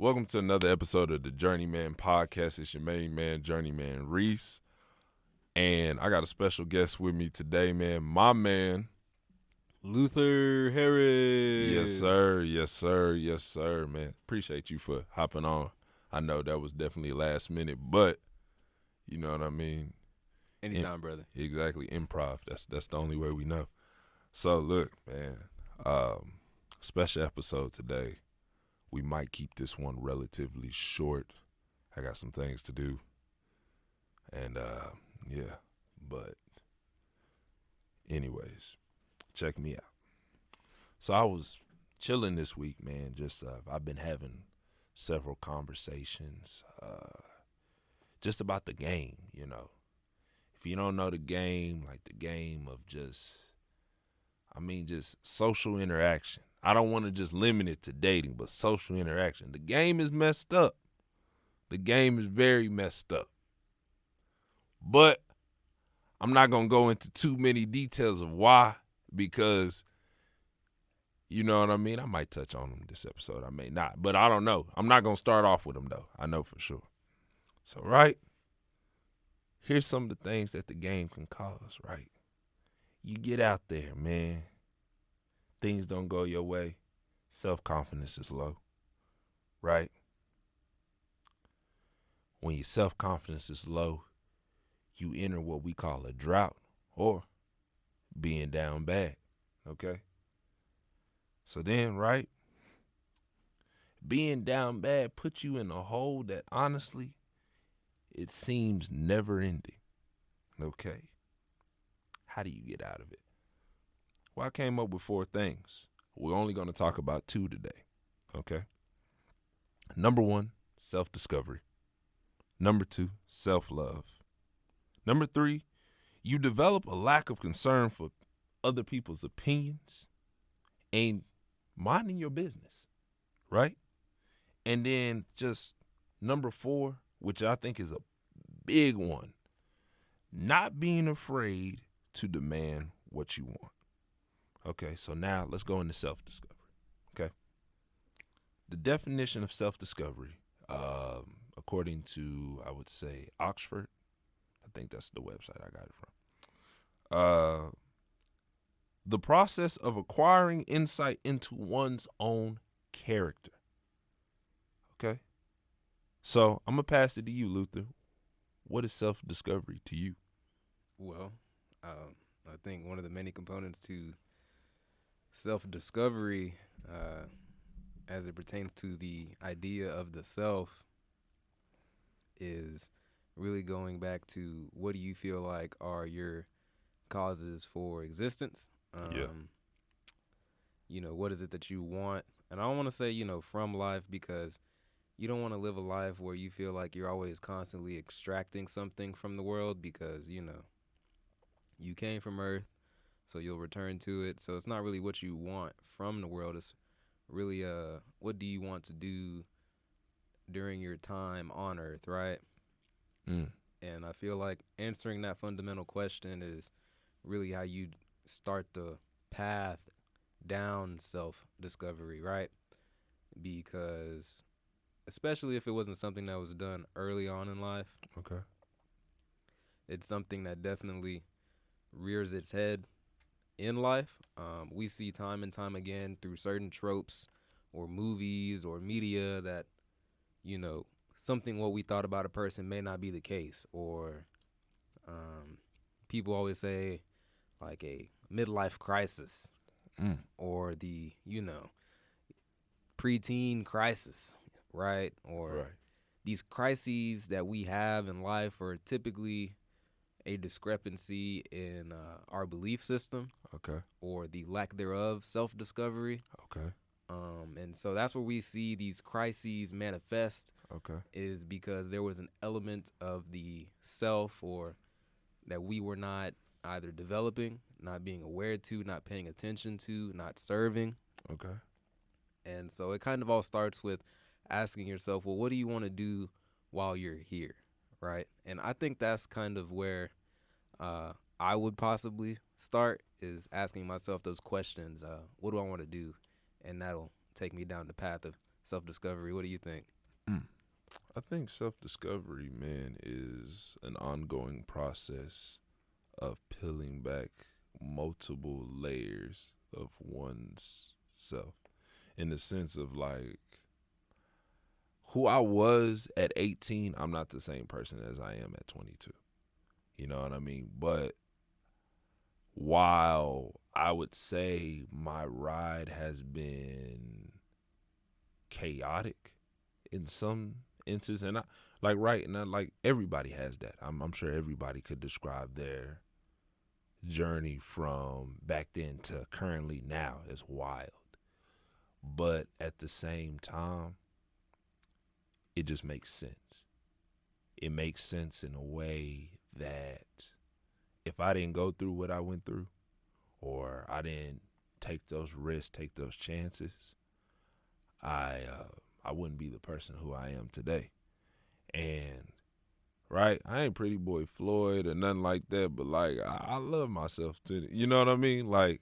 Welcome to another episode of the Journeyman Podcast. It's your main man, Journeyman Reese. And I got a special guest with me today, man. My man, Luther Harris. Yes, sir. Yes, sir. Yes, sir, man. Appreciate you for hopping on. I know that was definitely last minute, but you know what I mean? Anytime, brother. Exactly. Improv. That's the only way we know. So, look, man, special episode today. We might keep this one relatively short. I got some things to do. And, yeah. But, anyways, check me out. So, I was chilling this week, man. Just, I've been having several conversations just about the game, you know. If you don't know the game, like the game of just social interaction. I don't want to just limit it to dating, but social interaction. The game is messed up. The game is very messed up. But I'm not going to go into too many details of why, because you know what I mean? I might touch on them this episode. I may not, but I don't know. I'm not going to start off with them, though. I know for sure. So, right? Here's some of the things that the game can cause, right? You get out there, man. Things don't go your way. Self-confidence is low, right? When your self-confidence is low, you enter what we call a drought or being down bad, okay? So then, right, being down bad puts you in a hole that honestly, it seems never ending, okay? How do you get out of it? Well, I came up with 4 things. We're only going to talk about 2 today, okay? Number 1, self-discovery. Number 2, self-love. Number 3, you develop a lack of concern for other people's opinions and minding your business, right? And then just number 4, which I think is a big one, not being afraid to demand what you want. Okay, so now let's go into self-discovery, okay? The definition of self-discovery, according to, I would say, Oxford, I think that's the website I got it from, the process of acquiring insight into one's own character, okay? So I'm going to pass it to you, Luther. What is self-discovery to you? Well, I think one of the many components to self-discovery as it pertains to the idea of the self is really going back to what do you feel like are your causes for existence? You know, what is it that you want? And I don't want to say, you know, from life, because you don't want to live a life where you feel like you're always constantly extracting something from the world, because, you know, you came from Earth, so you'll return to it. So it's not really what you want from the world. It's really what do you want to do during your time on Earth, right? And I feel like answering that fundamental question is really how you start the path down self-discovery, right? Because especially if it wasn't something that was done early on in life, Okay. it's something that definitely rears its head in life. We see time and time again through certain tropes or movies or media that, you know, something what we thought about a person may not be the case. Or people always say like a midlife crisis or the, you know, preteen crisis, right? Or these crises that we have in life are typically a discrepancy in our belief system, Okay. or the lack thereof self-discovery. Okay. And so that's where we see these crises manifest, Okay. is because there was an element of the self or that we were not either developing, not being aware to, not paying attention to, not serving. Okay. And so it kind of all starts with asking yourself, well, what do you want to do while you're here, right? And I think that's kind of where I would possibly start, is asking myself those questions. What do I want to do? And that'll take me down the path of self-discovery? What do you think? Mm. I think self-discovery, man, is an ongoing process of peeling back multiple layers of one's self, in the sense of like who I was at 18, I'm not the same person as I am at 22. You know what I mean? But while I would say my ride has been chaotic in some instances, and like everybody has that. I'm sure everybody could describe their journey from back then to currently now as wild. But at the same time, it just makes sense. It makes sense in a way that if I didn't go through what I went through, or I didn't take those risks, take those chances, I wouldn't be the person who I am today. And right, I ain't Pretty Boy Floyd or nothing like that, but like I love myself too. You know what I mean? Like,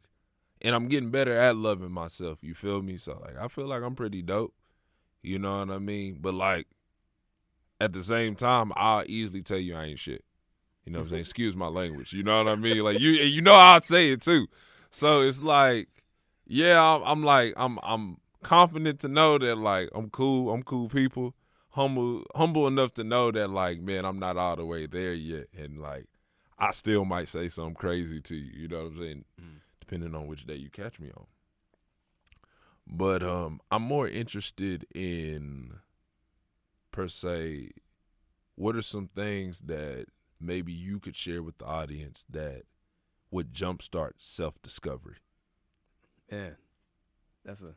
and I'm getting better at loving myself. You feel me? So like, I feel like I'm pretty dope. You know what I mean? But like, at the same time, I'll easily tell you I ain't shit. You know what I'm saying? Excuse my language. You know what I mean? Like you know I'll say it too. So it's like, yeah, I'm confident to know that like I'm cool people. Humble enough to know that like, man, I'm not all the way there yet, and like I still might say something crazy to you. You know what I'm saying? Depending on which day you catch me on. But I'm more interested in, per se, what are some things that maybe you could share with the audience that would jumpstart self-discovery? Man, that's a,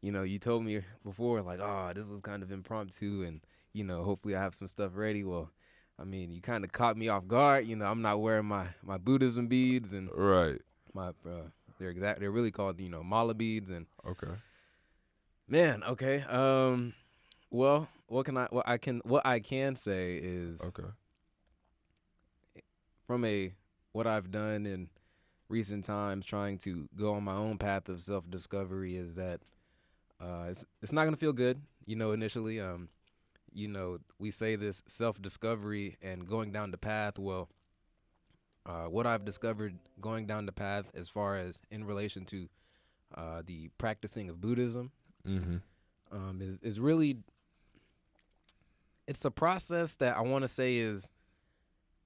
you told me before, like, oh, this was kind of impromptu, and, hopefully I have some stuff ready. Well, I mean, you kind of caught me off guard. I'm not wearing my Buddhism beads, and Right. my they're really called, mala beads, and Okay. man, okay. Well, what I can say is, Okay. from what I've done in recent times, trying to go on my own path of self-discovery, is that it's not gonna feel good, initially. We say this self-discovery and going down the path. Well, what I've discovered going down the path, as far as in relation to the practicing of Buddhism, is really, it's a process that I want to say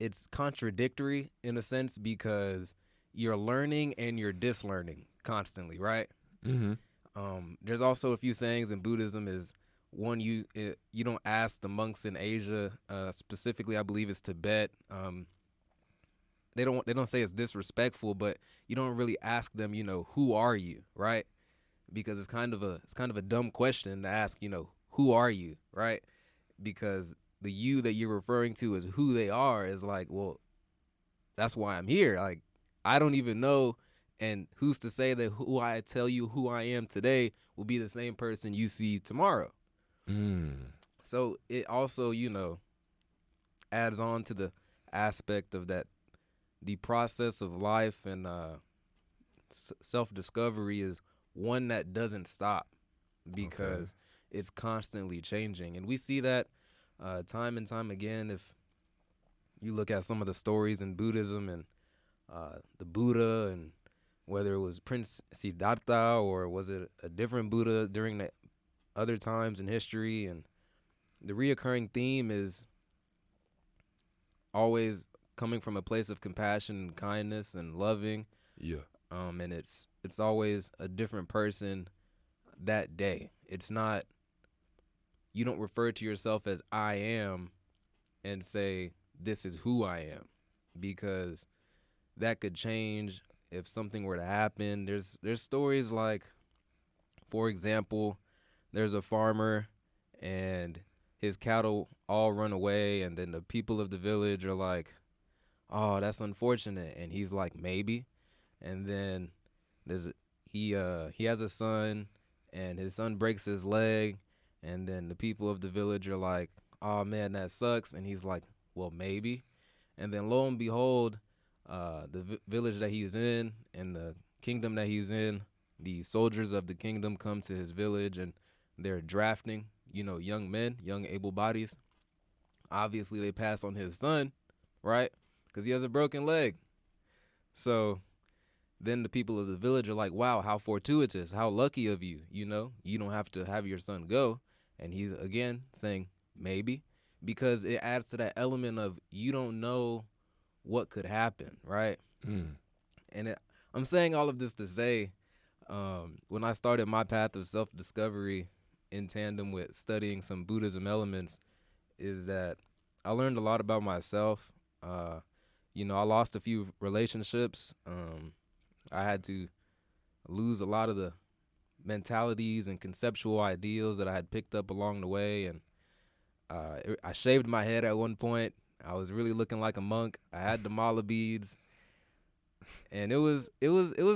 it's contradictory in a sense, because you're learning and you're dislearning constantly, right? There's also a few sayings in Buddhism. Is one, you don't ask the monks in Asia, specifically I believe it's Tibet. They don't say it's disrespectful, but you don't really ask them, who are you, right? Because it's kind of a dumb question to ask, who are you, right? Because the you that you're referring to as who they are is like, well, that's why I'm here. Like, I don't even know, and who's to say that who I tell you who I am today will be the same person you see tomorrow? So it also, adds on to the aspect of that, the process of life and self-discovery is one that doesn't stop, because it's constantly changing. And we see that time and time again. If you look at some of the stories in Buddhism and the Buddha, and whether it was Prince Siddhartha or was it a different Buddha during the other times in history, and the reoccurring theme is always coming from a place of compassion and kindness and loving. Yeah. And it's always a different person that day. It's not, you don't refer to yourself as I am and say this is who I am, because that could change if something were to happen. There's stories like, for example, there's a farmer and his cattle all run away, and then the people of the village are like, oh, that's unfortunate. And he's like, maybe. And then he has a son, and his son breaks his leg, and then the people of the village are like, oh man, that sucks. And he's like, well, maybe. And then lo and behold, the village that he's in and the kingdom that he's in, the soldiers of the kingdom come to his village and they're drafting, young men, young able bodies. Obviously, they pass on his son, right? Because he has a broken leg. So then the people of the village are like, wow, how fortuitous, how lucky of you, you don't have to have your son go. And he's, again, saying maybe, because it adds to that element of you don't know what could happen, right? And I'm saying all of this to say, when I started my path of self-discovery in tandem with studying some Buddhism elements, is that I learned a lot about myself. I lost a few relationships. I had to lose a lot of the mentalities and conceptual ideals that I had picked up along the way. And I shaved my head at one point. I was really looking like a monk. I had the mala beads. And it was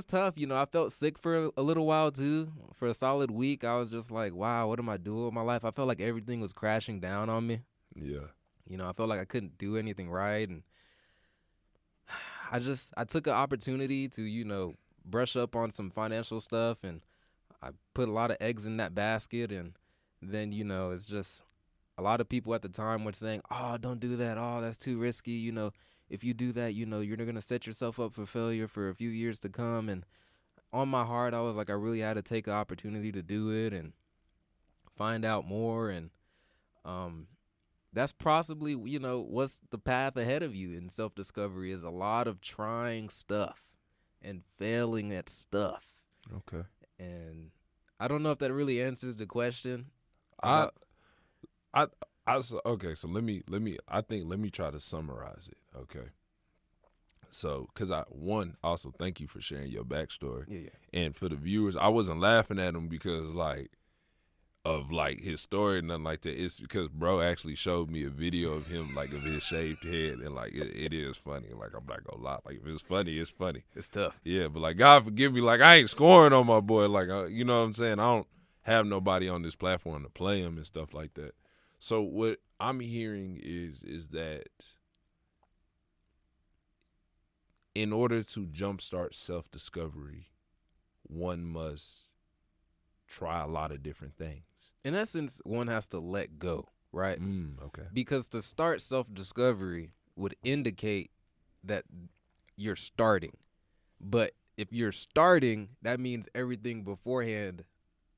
tough. I felt sick for a little while too. For a solid week, I was just like, wow, what am I doing with my life? I felt like everything was crashing down on me. Yeah. I felt like I couldn't do anything right. And I took an opportunity to, brush up on some financial stuff. And I put a lot of eggs in that basket. And then, it's just a lot of people at the time were saying, oh, don't do that. Oh, that's too risky. If you do that, you're going to set yourself up for failure for a few years to come. And on my heart, I was like, I really had to take an opportunity to do it and find out more. And that's possibly, what's the path ahead of you in self-discovery is a lot of trying stuff and failing at stuff. Okay. And I don't know if that really answers the question. Okay, so let me try to summarize it. Okay. So, because also thank you for sharing your backstory. Yeah. And for the viewers, I wasn't laughing at him because of his story and nothing like that. It's because bro actually showed me a video of him of his shaved head, and it is funny. I'm not gonna lie. If it's funny, it's funny. It's tough. Yeah, but God forgive me. I ain't scoring on my boy. You know what I'm saying? I don't have nobody on this platform to play him and stuff like that. So what I'm hearing is that in order to jumpstart self-discovery, one must try a lot of different things. In essence, one has to let go, right? Okay. Because to start self-discovery would indicate that you're starting. But if you're starting, that means everything beforehand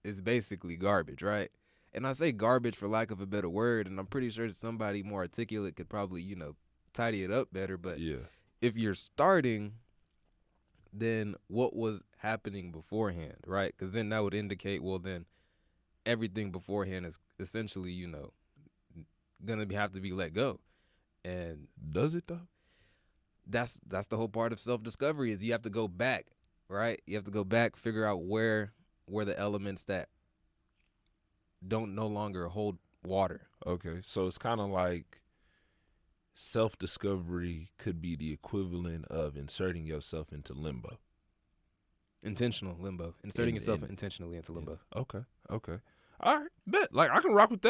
is basically garbage, right? And I say garbage for lack of a better word, and I'm pretty sure somebody more articulate could probably, tidy it up better. But yeah, if you're starting, then what was happening beforehand, right? Because then that would indicate, well, then everything beforehand is essentially, gonna have to be let go. And does it though? That's the whole part of self-discovery is you have to go back, right? You have to go back, figure out where the elements that don't no longer hold water. Okay, so it's kind of like self-discovery could be the equivalent of inserting yourself into limbo. Intentional limbo. Inserting yourself intentionally into limbo. Yeah. Okay. All right, bet. I can rock with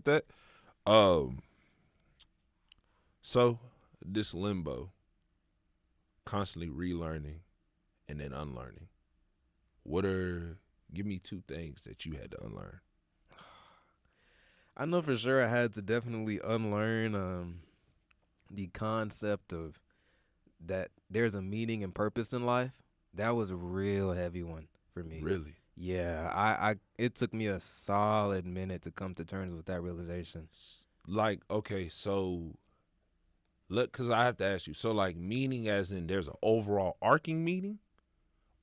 that. So this limbo, constantly relearning and then unlearning. Give me two things that you had to unlearn. I know for sure I had to definitely unlearn the concept of that there's a meaning and purpose in life. That was a real heavy one for me. Really? Yeah, it took me a solid minute to come to terms with that realization. Okay, so look, because I have to ask you, so meaning as in there's an overall arcing meaning,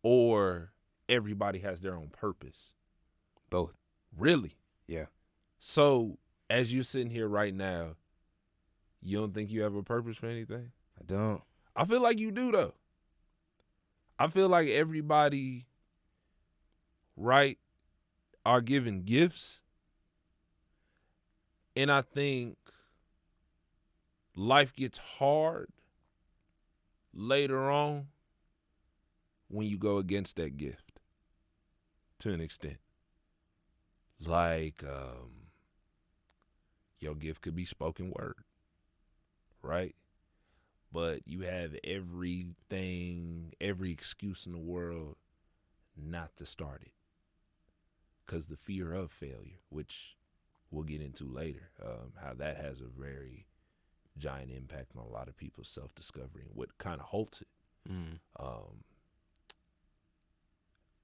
or everybody has their own purpose? Both. Really? Yeah. So as you're sitting here right now, you don't think you have a purpose for anything? I don't. I feel like you do, though. I feel like everybody, right, are given gifts. And I think life gets hard later on when you go against that gift to an extent. Your gift could be spoken word, right? But you have every excuse in the world not to start it. Because the fear of failure, which we'll get into later, how that has a very giant impact on a lot of people's self-discovery and what kind of halts it.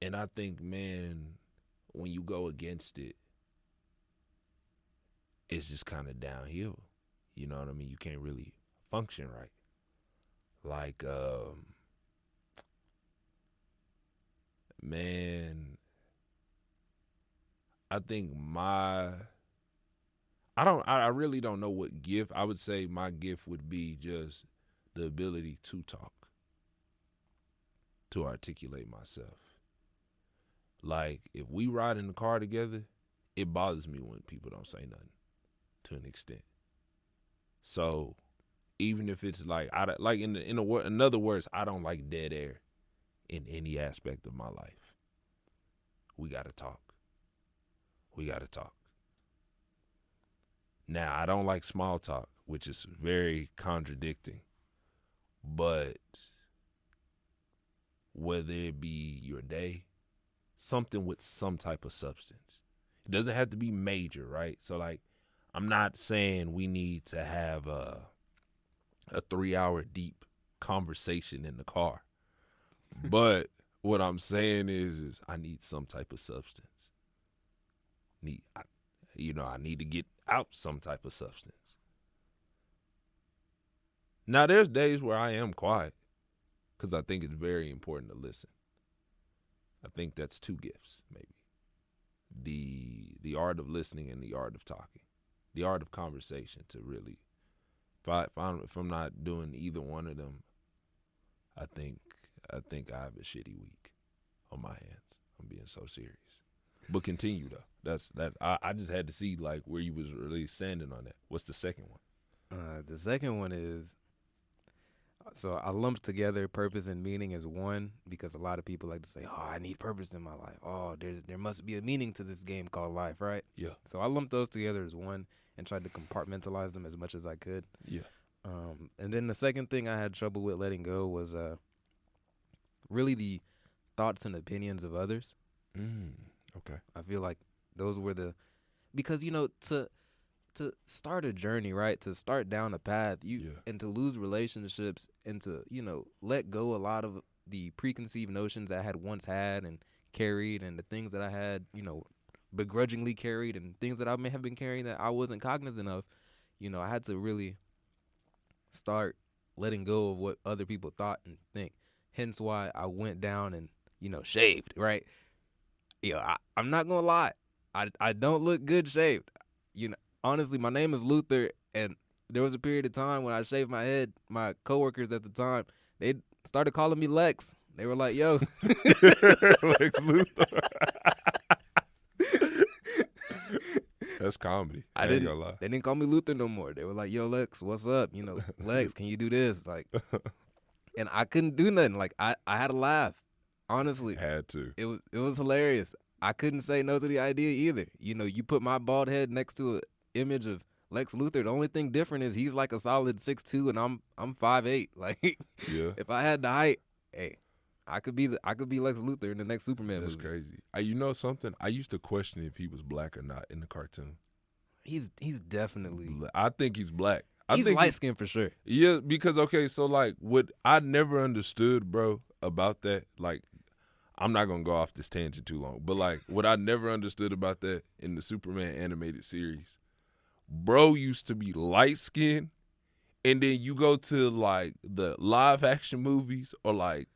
And I think, man, when you go against it, it's just kind of downhill. You know what I mean? You can't really function right. Like, man, I think I really don't know what gift. I would say my gift would be just the ability to talk, to articulate myself. Like, if we ride in the car together, it bothers me when people don't say nothing, to an extent. So, even if it's like, in other words, I don't like dead air in any aspect of my life. We gotta talk. Now, I don't like small talk, which is very contradicting. But whether it be your day, something with some type of substance. It doesn't have to be major, right? So, like, I'm not saying we need to have a 3-hour deep conversation in the car. But what I'm saying is I need some type of substance. I need to get out some type of substance. Now, there's days where I am quiet because I think it's very important to listen. I think that's two gifts, maybe. The art of listening and the art of talking. The art of conversation, to really, if I'm not doing either one of them, I think I have a shitty week on my hands. I'm being so serious. But continue though. I just had to see like where you was really standing on that. What's the second one? The second one is, so I lumped together purpose and meaning as one, because a lot of people like to say, oh, I need purpose in my life. Oh, there must be a meaning to this game called life, right? Yeah. So I lumped those together as one and tried to compartmentalize them as much as I could. Yeah. And then the second thing I had trouble with letting go was really the thoughts and opinions of others. Okay. I feel like those were because, to start a journey, right? To start down a path, and to lose relationships, and to, let go a lot of the preconceived notions I had once had and carried, and the things that I had, begrudgingly carried, and things that I may have been carrying that I wasn't cognizant of. I had to really start letting go of what other people thought and think. Hence why I went down and, shaved, right? I'm not gonna lie. I don't look good shaved. Honestly, my name is Luther, and there was a period of time when I shaved my head. My coworkers at the time, they started calling me Lex. They were like, yo. Lex Luthor. That's comedy. I ain't gonna lie. They didn't call me Luther no more. They were like, yo, Lex, what's up? Lex, can you do this? Like, and I couldn't do nothing. Like, I had to laugh. Honestly. Had to. It was hilarious. I couldn't say no to the idea either. You put my bald head next to an image of Lex Luthor. The only thing different is he's like a solid 6'2" and I'm 5'8". Like, yeah. If I had the height, hey, I could be Lex Luthor in the next Superman That's movie. crazy. You know something? I used to question if he was black or not in the cartoon. He's definitely. I think he's black. He's light skinned for sure. Yeah, because okay, so like what I never understood, bro, about that, like, I'm not gonna go off this tangent too long, but like what I never understood about that in the Superman animated series, bro used to be light skinned, and then you go to like the live action movies or like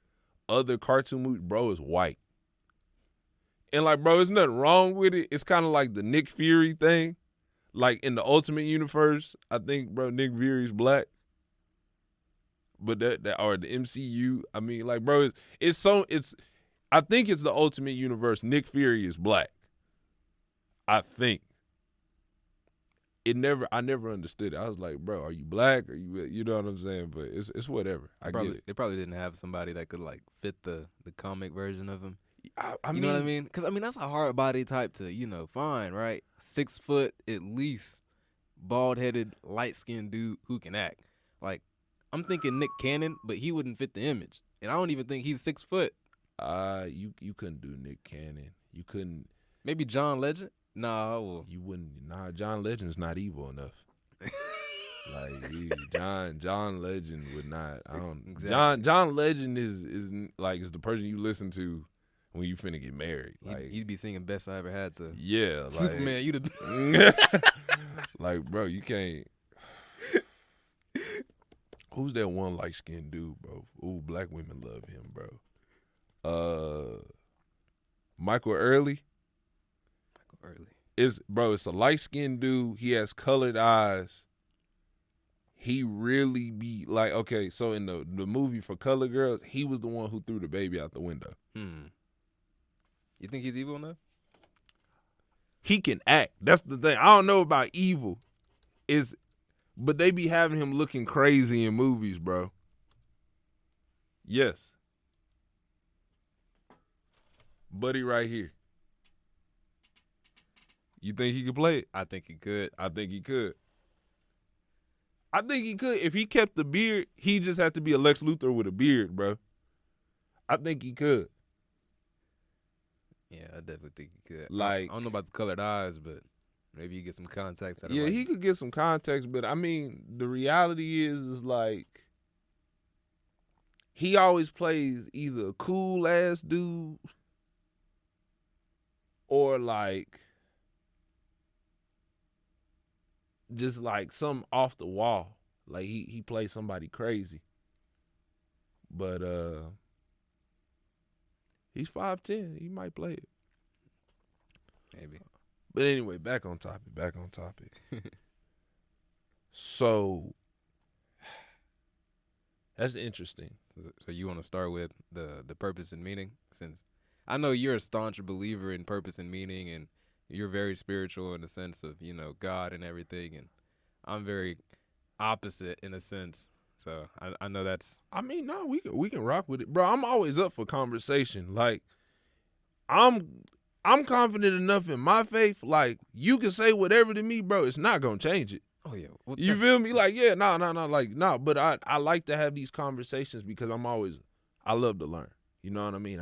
other cartoon movies, bro is white. And like, bro, there's nothing wrong with it. It's kind of like the Nick Fury thing. Like in the Ultimate Universe, I think, bro, Nick Fury's black. But that or the MCU, I mean, like, bro, I think it's the Ultimate Universe. Nick Fury is black. I think. I never understood it. I was like, bro, are you black? Are you know what I'm saying? But it's whatever. Get it. They probably didn't have somebody that could like fit the comic version of him. I mean, you know what I mean? Because, I mean, that's a hard body type to, find, right? 6 foot at least, bald-headed, light-skinned dude who can act. Like, I'm thinking Nick Cannon, but he wouldn't fit the image. And I don't even think he's 6 foot. You couldn't do Nick Cannon. You couldn't. Maybe John Legend. Nah, well, You wouldn't. Nah, John Legend's not evil enough. John Legend would not. I don't. Exactly. John Legend is the person you listen to when you finna get married. Like he'd be singing "Best I Ever Had" to yeah, Superman. You the like, bro, you can't. Who's that one light skinned dude, bro? Ooh, black women love him, bro. Michael Early. It's a light skinned dude. He has colored eyes. He really be like, okay, so in the movie for Color Girls, he was the one who threw the baby out the window. You think he's evil enough? He can act. That's the thing. I don't know about evil. But they be having him looking crazy in movies, bro. Yes. Buddy right here. You think he could play it? I think he could. I think he could. If he kept the beard, he just had to be a Lex Luthor with a beard, bro. I think he could. Yeah, I definitely think he could. Like, I don't know about the colored eyes, but maybe you get some contacts. Yeah, he could get some context, but I mean, the reality is like he always plays either a cool ass dude or like just like something off the wall. Like he plays somebody crazy. But he's 5'10". He might play it. Maybe. But anyway, back on topic. So that's interesting. So you want to start with the purpose and meaning, since I know you're a staunch believer in purpose and meaning, and you're very spiritual in the sense of, God and everything, and I'm very opposite in a sense. So I know that's. I mean, no, we can rock with it, bro. I'm always up for conversation. Like, I'm confident enough in my faith. Like, you can say whatever to me, bro. It's not gonna change it. Oh yeah, well, you feel me? Like, yeah, no, like, no. But I like to have these conversations because I love to learn. You know what I mean?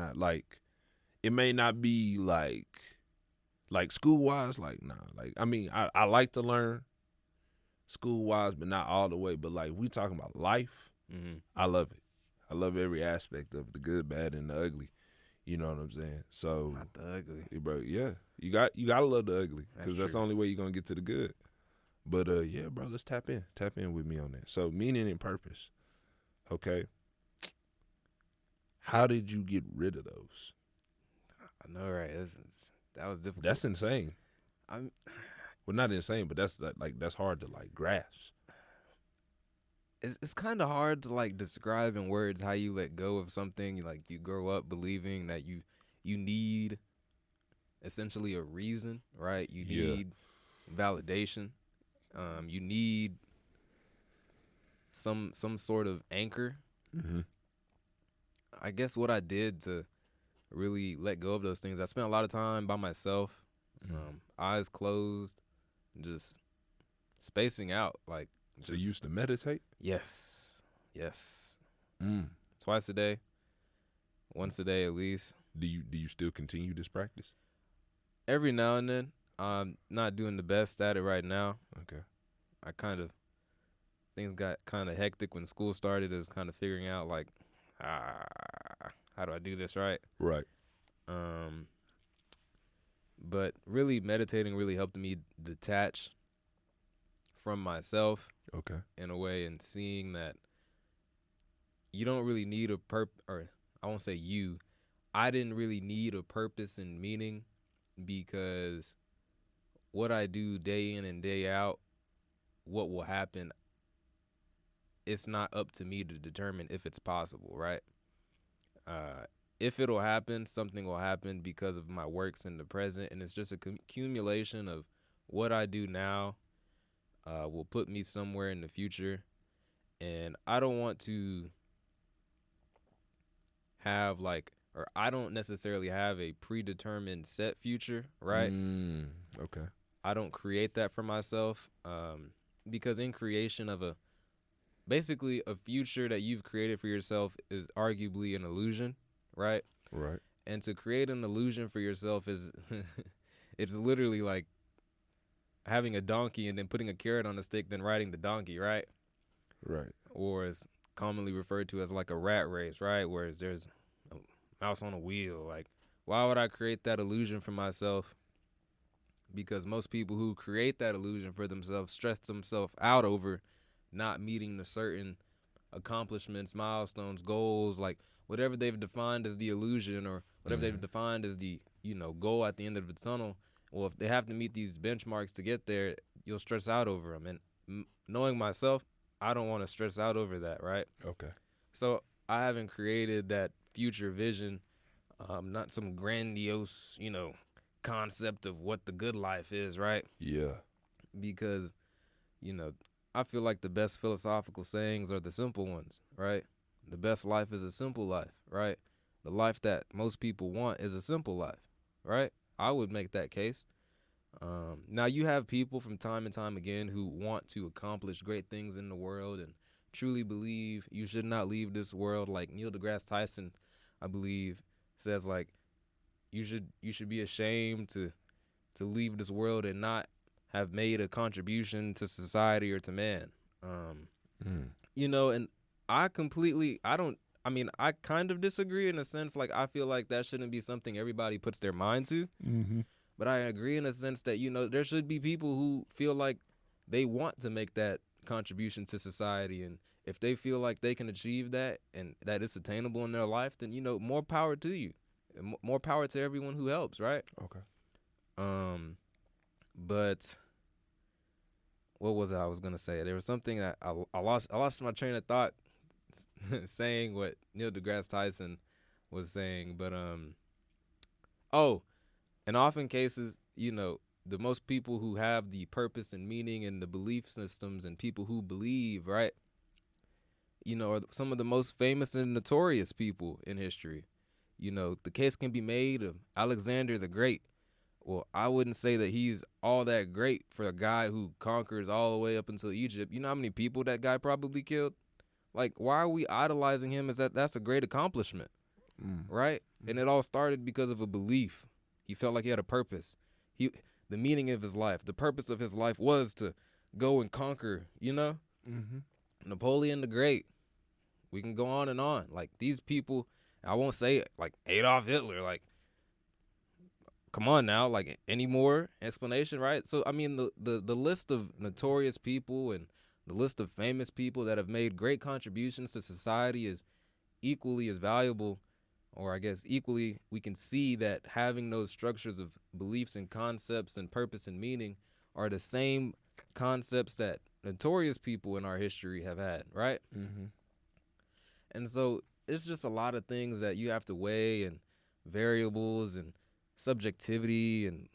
It may not be like school wise, like, nah. Like, I mean, I like to learn school wise, but not all the way. But like, we talking about life. Mm-hmm. I love it. I love every aspect of it, the good, bad, and the ugly. You know what I'm saying? So not the ugly, bro. Yeah, you gotta love the ugly because that's the only way you're gonna get to the good. But yeah, bro, let's tap in with me on that. So meaning and purpose. Okay. How did you get rid of those? I know, right? That was difficult. That's insane. Well, not insane, but that's that's hard to like grasp. It's kind of hard to like describe in words how you let go of something. Like, you grow up believing that you need essentially a reason, right? You need validation. You need some sort of anchor. Mm-hmm. I guess what I did to really let go of those things, I spent a lot of time by myself, eyes closed, just spacing out. Like, so you used to meditate? Yes. Twice a day, once a day at least. Do you still continue this practice? Every now and then. I'm not doing the best at it right now. Okay. Things got kind of hectic when school started. It was kind of figuring out like, how do I do this right? Right. But really meditating really helped me detach from myself. Okay. In a way, and seeing that you don't really need a or I won't say you. I didn't really need a purpose and meaning, because what I do day in and day out, what will happen, it's not up to me to determine if it's possible, right? If it'll happen, something will happen because of my works in the present, and it's just a accumulation of what I do now will put me somewhere in the future, and I don't want to have I don't necessarily have a predetermined set future, right? Okay. I don't create that for myself, because in creation of basically a future that you've created for yourself is arguably an illusion, right? Right. And to create an illusion for yourself is it's literally like having a donkey and then putting a carrot on a stick, then riding the donkey, right? Right. Or is commonly referred to as like a rat race, right? Whereas there's a mouse on a wheel. Like, why would I create that illusion for myself? Because most people who create that illusion for themselves stress themselves out over not meeting the certain accomplishments, milestones, goals, like whatever they've defined as the illusion or whatever they've defined as the, goal at the end of the tunnel. Well, if they have to meet these benchmarks to get there, you'll stress out over them. And knowing myself, I don't want to stress out over that, right? Okay. So I haven't created that future vision, not some grandiose, concept of what the good life is, right? Yeah. Because, I feel like the best philosophical sayings are the simple ones, right? The best life is a simple life, right? The life that most people want is a simple life, right? I would make that case. Now, you have people from time and time again who want to accomplish great things in the world and truly believe you should not leave this world. Like Neil deGrasse Tyson, I believe, says like you should be ashamed to leave this world and not have made a contribution to society or to man. And I kind of disagree in a sense. Like, I feel like that shouldn't be something everybody puts their mind to. Mm-hmm. But I agree in a sense that, there should be people who feel like they want to make that contribution to society. And if they feel like they can achieve that and that it's attainable in their life, then, more power to you. More power to everyone who helps, right? Okay. But what was it I was going to say? There was something that I lost my train of thought saying what Neil deGrasse Tyson was saying. But, in often cases, the most people who have the purpose and meaning and the belief systems and people who believe, right, are some of the most famous and notorious people in history. The case can be made of Alexander the Great. Well, I wouldn't say that he's all that great for a guy who conquers all the way up until Egypt. You know how many people that guy probably killed? Like, why are we idolizing him as that's a great accomplishment, right? And it all started because of a belief. He felt like he had a purpose. The meaning of his life, the purpose of his life was to go and conquer, Napoleon the Great. We can go on and on. Like, these people, I won't say like Adolf Hitler, like, come on now, like, any more explanation, right? So, I mean, the list of notorious people and the list of famous people that have made great contributions to society is equally as valuable, or I guess equally, we can see that having those structures of beliefs and concepts and purpose and meaning are the same concepts that notorious people in our history have had, right? Mm-hmm. And so it's just a lot of things that you have to weigh and variables and subjectivity and,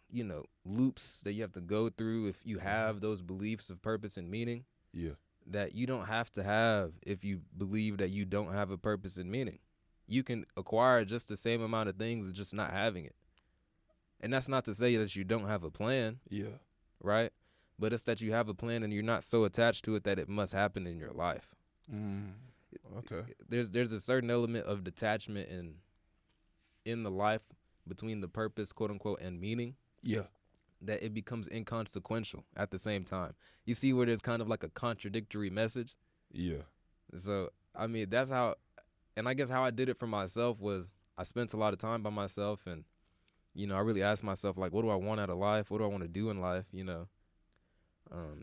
loops that you have to go through if you have those beliefs of purpose and meaning. Yeah. That you don't have to have if you believe that you don't have a purpose and meaning. You can acquire just the same amount of things as just not having it. And that's not to say that you don't have a plan. Yeah. Right? But it's that you have a plan and you're not so attached to it that it must happen in your life. Okay. There's a certain element of detachment in the life between the purpose, quote unquote, and meaning. Yeah. That it becomes inconsequential at the same time. You see where there's kind of like a contradictory message? Yeah. So, I mean, that's how, and I guess how I did it for myself was I spent a lot of time by myself and, I really asked myself, like, what do I want out of life? What do I want to do in life, And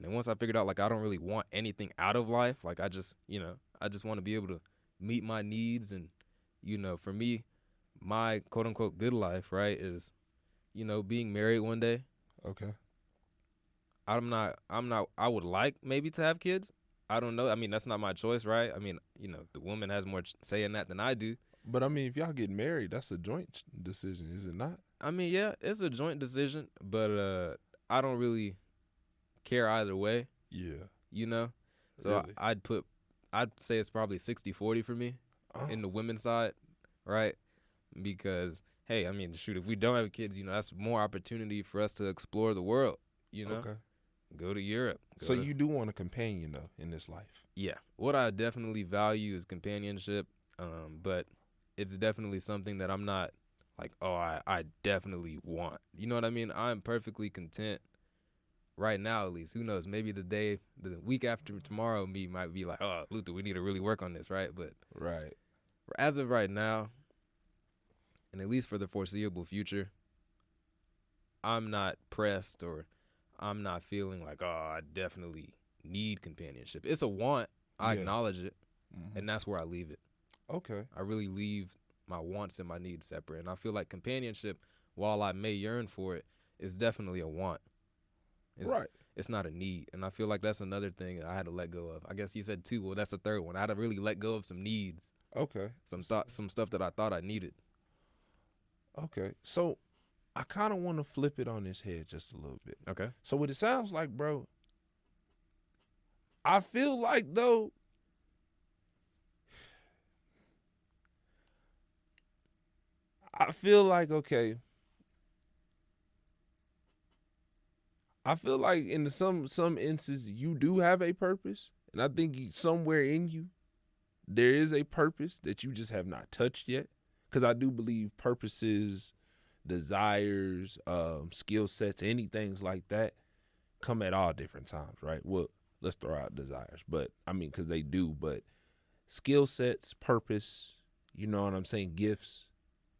once I figured out, like, I don't really want anything out of life, like, I just want to be able to meet my needs and, for me, my quote-unquote good life, right, is, being married one day. Okay. I would like maybe to have kids. I don't know. I mean, that's not my choice, right? I mean, the woman has more say in that than I do. But, I mean, if y'all get married, that's a joint decision, is it not? I mean, yeah, it's a joint decision, but I don't really care either way. Yeah. So really? I'd say it's probably 60-40 for me in the women's side, right? Because, hey, I mean, shoot, if we don't have kids, that's more opportunity for us to explore the world, Okay. Go to Europe. So you do want a companion, though, in this life? Yeah. What I definitely value is companionship, but it's definitely something that I'm not like, oh, I definitely want. You know what I mean? I'm perfectly content right now, at least. Who knows? Maybe the week after tomorrow, me might be like, oh, Luther, we need to really work on this, right? But Right. as of right now, and at least for the foreseeable future, I'm not pressed or I'm not feeling like, oh, I definitely need companionship. It's a want. I Yeah. acknowledge it, Mm-hmm. and that's where I leave it. Okay. I really leave my wants and my needs separate. And I feel like companionship, while I may yearn for it, is definitely a want. Right. It's not a need. And I feel like that's another thing I had to let go of. I guess you said two. Well, that's the third one. I had to really let go of some needs. Okay. Some stuff that I thought I needed. Okay. So I kind of want to flip it on his head just a little bit. Okay. So what it sounds like, bro, I feel like though, okay, I feel like in some instances you do have a purpose, and I think somewhere in you there is a purpose that you just have not touched yet. Because I do believe purposes, desires, skill sets, anything like that come at all different times, right? Well, let's throw out desires, but I mean, because they do, but skill sets, purpose, you know what I'm saying, gifts,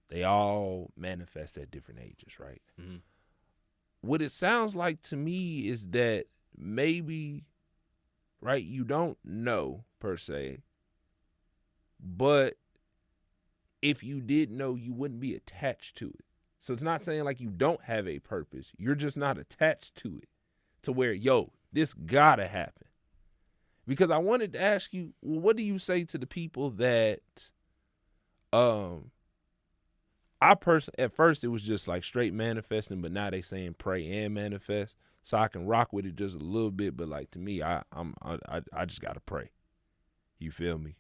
they all manifest at different ages, right? Mm-hmm. What it sounds like to me is that maybe, right, you don't know per se, but if you did know, you wouldn't be attached to it. So it's not saying like you don't have a purpose. You're just not attached to it to where, yo, this gotta happen. Because I wanted to ask you, well, what do you say to the people that, at first it was just like straight manifesting, but now they saying pray and manifest. So I can rock with it just a little bit, but like to me, I just gotta pray. You feel me?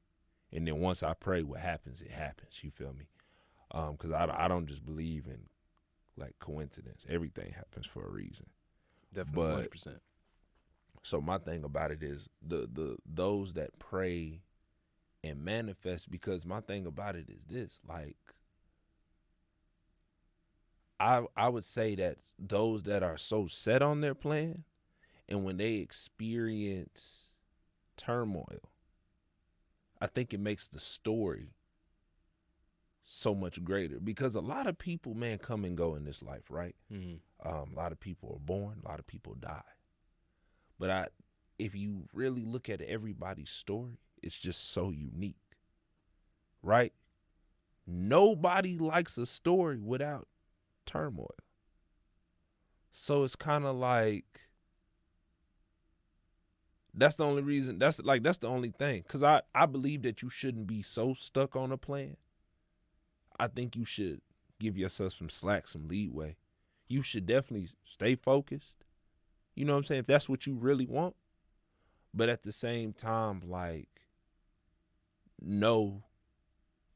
And then once I pray, what happens, it happens. You feel me? Because I don't just believe in like coincidence. Everything happens for a reason. Definitely, 100%. So my thing about it is those that pray and manifest, because my thing about it is this, like, I would say that those that are so set on their plan, and when they experience turmoil, I think it makes the story so much greater. Because a lot of people, man, come and go in this life, right? Mm-hmm. A lot of people are born, a lot of people die. But if you really look at everybody's story, it's just so unique, right? Nobody likes a story without turmoil. So it's kind of like, that's the only reason, that's the only thing. Because I believe that you shouldn't be so stuck on a plan. I think you should give yourself some slack, some leeway. You should definitely stay focused. You know what I'm saying? If that's what you really want. But at the same time, like, know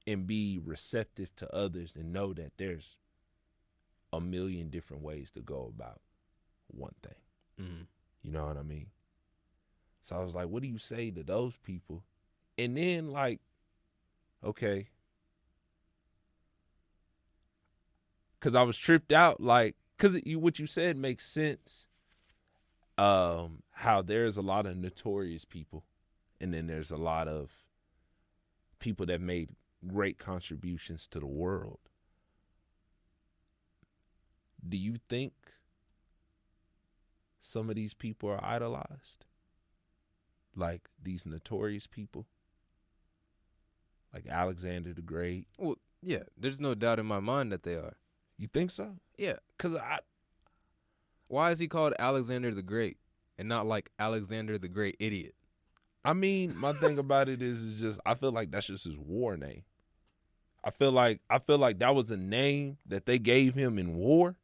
and be receptive to others and know that there's a million different ways to go about one thing. Mm-hmm. You know what I mean? So I was like, what do you say to those people? And then, like, okay, because I was tripped out, like, because what you said makes sense. How there's a lot of notorious people, and then there's a lot of people that made great contributions to the world. Do you think some of these people are idolized? Like these notorious people? Like Alexander the Great? Well, yeah, there's no doubt in my mind that they are. You think so? Yeah. Because Why is he called Alexander the Great and not like Alexander the Great Idiot? I mean, my thing about it is just, I feel like that's just his war name. I feel like that was a name that they gave him in war,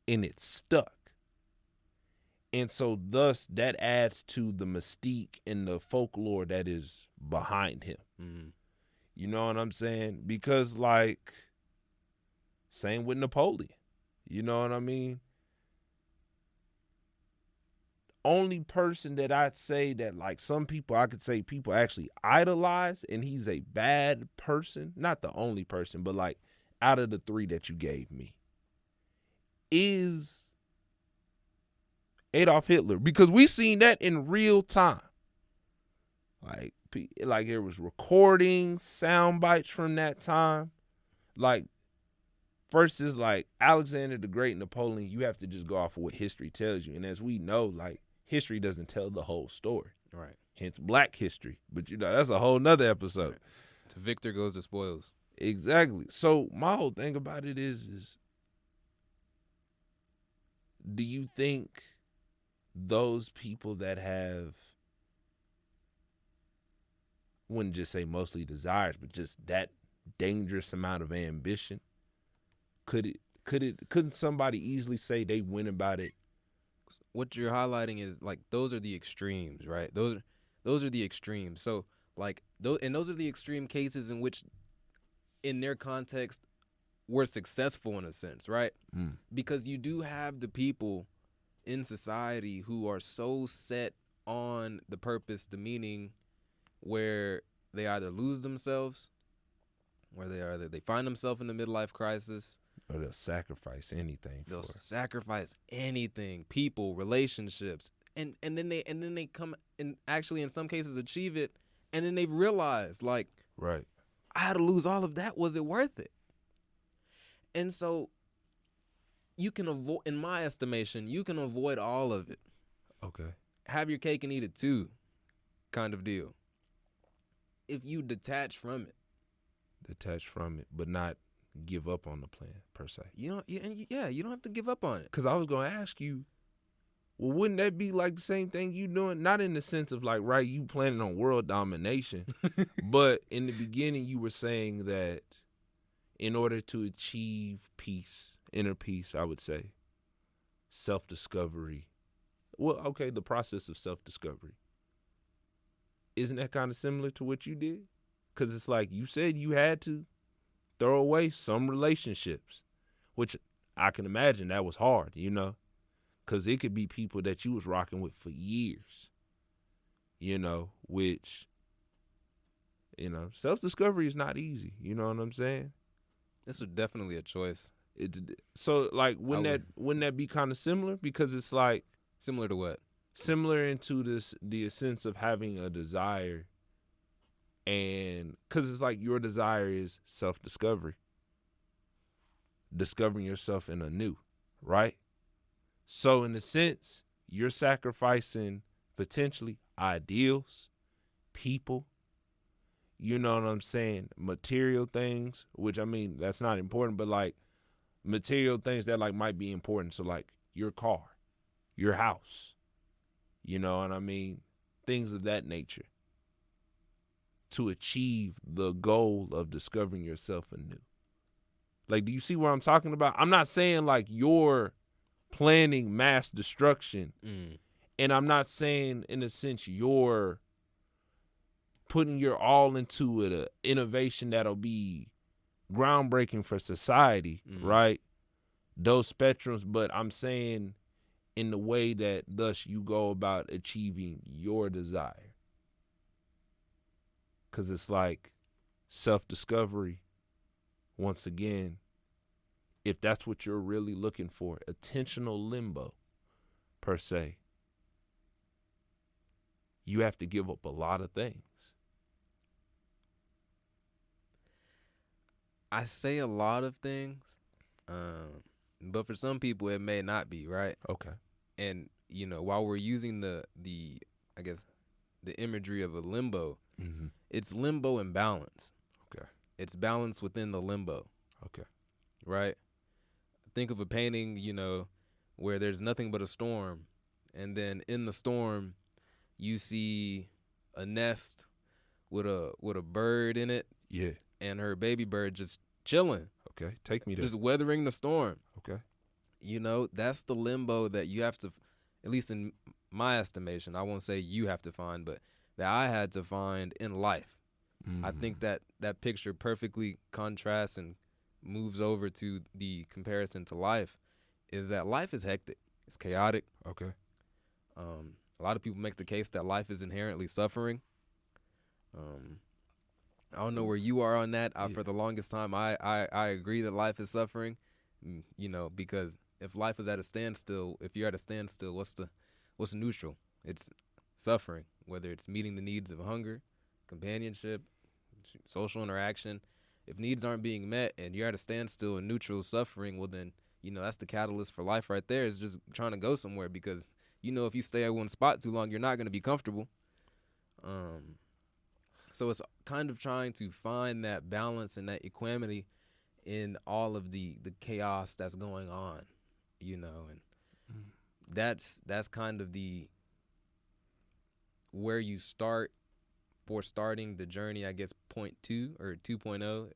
and it stuck. And so thus that adds to the mystique and the folklore that is behind him. Mm-hmm. You know what I'm saying? Because, like, same with Napoleon. You know what I mean? only person that I'd say that, like, some people, I could say people actually idolize, and he's a bad person, not the only person, but like out of the three that you gave me, is Adolf Hitler, because we seen that in real time. Like there was recordings, sound bites from that time. Like, first is like Alexander the Great, Napoleon. You have to just go off of what history tells you, and as we know, like, history doesn't tell the whole story. Right. Hence Black history. But that's a whole nother episode. Right. To victor goes the spoils. Exactly. So my whole thing about it is do you think those people that have, wouldn't just say mostly desires, but just that dangerous amount of ambition, couldn't somebody easily say they went about it? What you're highlighting is, like, those are the extremes, right? Those are the extremes. So, like, those are the extreme cases in which, in their context, were successful in a sense, right? Because you do have the people in society who are so set on the purpose, the meaning, where they either lose themselves, where they find themselves in the midlife crisis, or they'll sacrifice anything. They'll sacrifice anything, people, relationships, and then they come and actually in some cases achieve it, and then they've realized, like, right, I had to lose all of that. Was it worth it? And so you can avoid, in my estimation, you can avoid all of it. Okay. Have your cake and eat it too, kind of deal. If you detach from it. Detach from it, but not give up on the plan per se. You don't have to give up on it. Because I was going to ask you, well, wouldn't that be like the same thing you doing? Not in the sense of like, right, you planning on world domination, but in the beginning you were saying that in order to achieve peace, inner peace, I would say, self-discovery. Well, okay, the process of self-discovery. Isn't that kind of similar to what you did? Because it's like you said you had to throw away some relationships, which I can imagine that was hard, because it could be people that you was rocking with for years, which, self-discovery is not easy. You know what I'm saying? This was definitely a choice. So, like, wouldn't that be kind of similar? Because it's like, similar to what? Similar into the sense of having a desire, and because it's like your desire is self-discovery, discovering yourself in anew, right? So in a sense, you're sacrificing potentially ideals, people, you know what I'm saying, material things, which, I mean, that's not important, but like material things that like might be important. So like your car, your house, you know what I mean? Things of that nature to achieve the goal of discovering yourself anew. Like, do you see what I'm talking about? I'm not saying like you're planning mass destruction. And I'm not saying in a sense you're putting your all into it, an innovation that'll be groundbreaking for society, right? Those spectrums, but I'm saying in the way that thus you go about achieving your desire. Because it's like self-discovery, once again, if that's what you're really looking for, attentional limbo, per se, you have to give up a lot of things. I say a lot of things, but for some people it may not be, right? Okay. And, while we're using the I guess, the imagery of a limbo, it's limbo and balance. Okay. It's balance within the limbo. Okay. Right? Think of a painting, where there's nothing but a storm, and then in the storm you see a nest with a bird in it. Yeah. And her baby bird just chilling. Okay. Take me there. Just weathering the storm. Okay. That's the limbo that you have to, at least in my estimation, I won't say you have to find, but that I had to find in life. I think that picture perfectly contrasts and moves over to the comparison to life, is that life is hectic. It's chaotic. Okay. A lot of people make the case that life is inherently suffering. I don't know where you are on that. For the longest time, I agree that life is suffering. Because if life is at a standstill, if you're at a standstill, what's neutral? It's suffering, whether it's meeting the needs of hunger, companionship, social interaction. If needs aren't being met and you're at a standstill and neutral suffering, well then, that's the catalyst for life right there, is just trying to go somewhere, because, if you stay at one spot too long, you're not going to be comfortable. So it's kind of trying to find that balance and that equanimity in all of the chaos that's going on, and that's kind of where you start for starting the journey. I guess point 2 or 2.0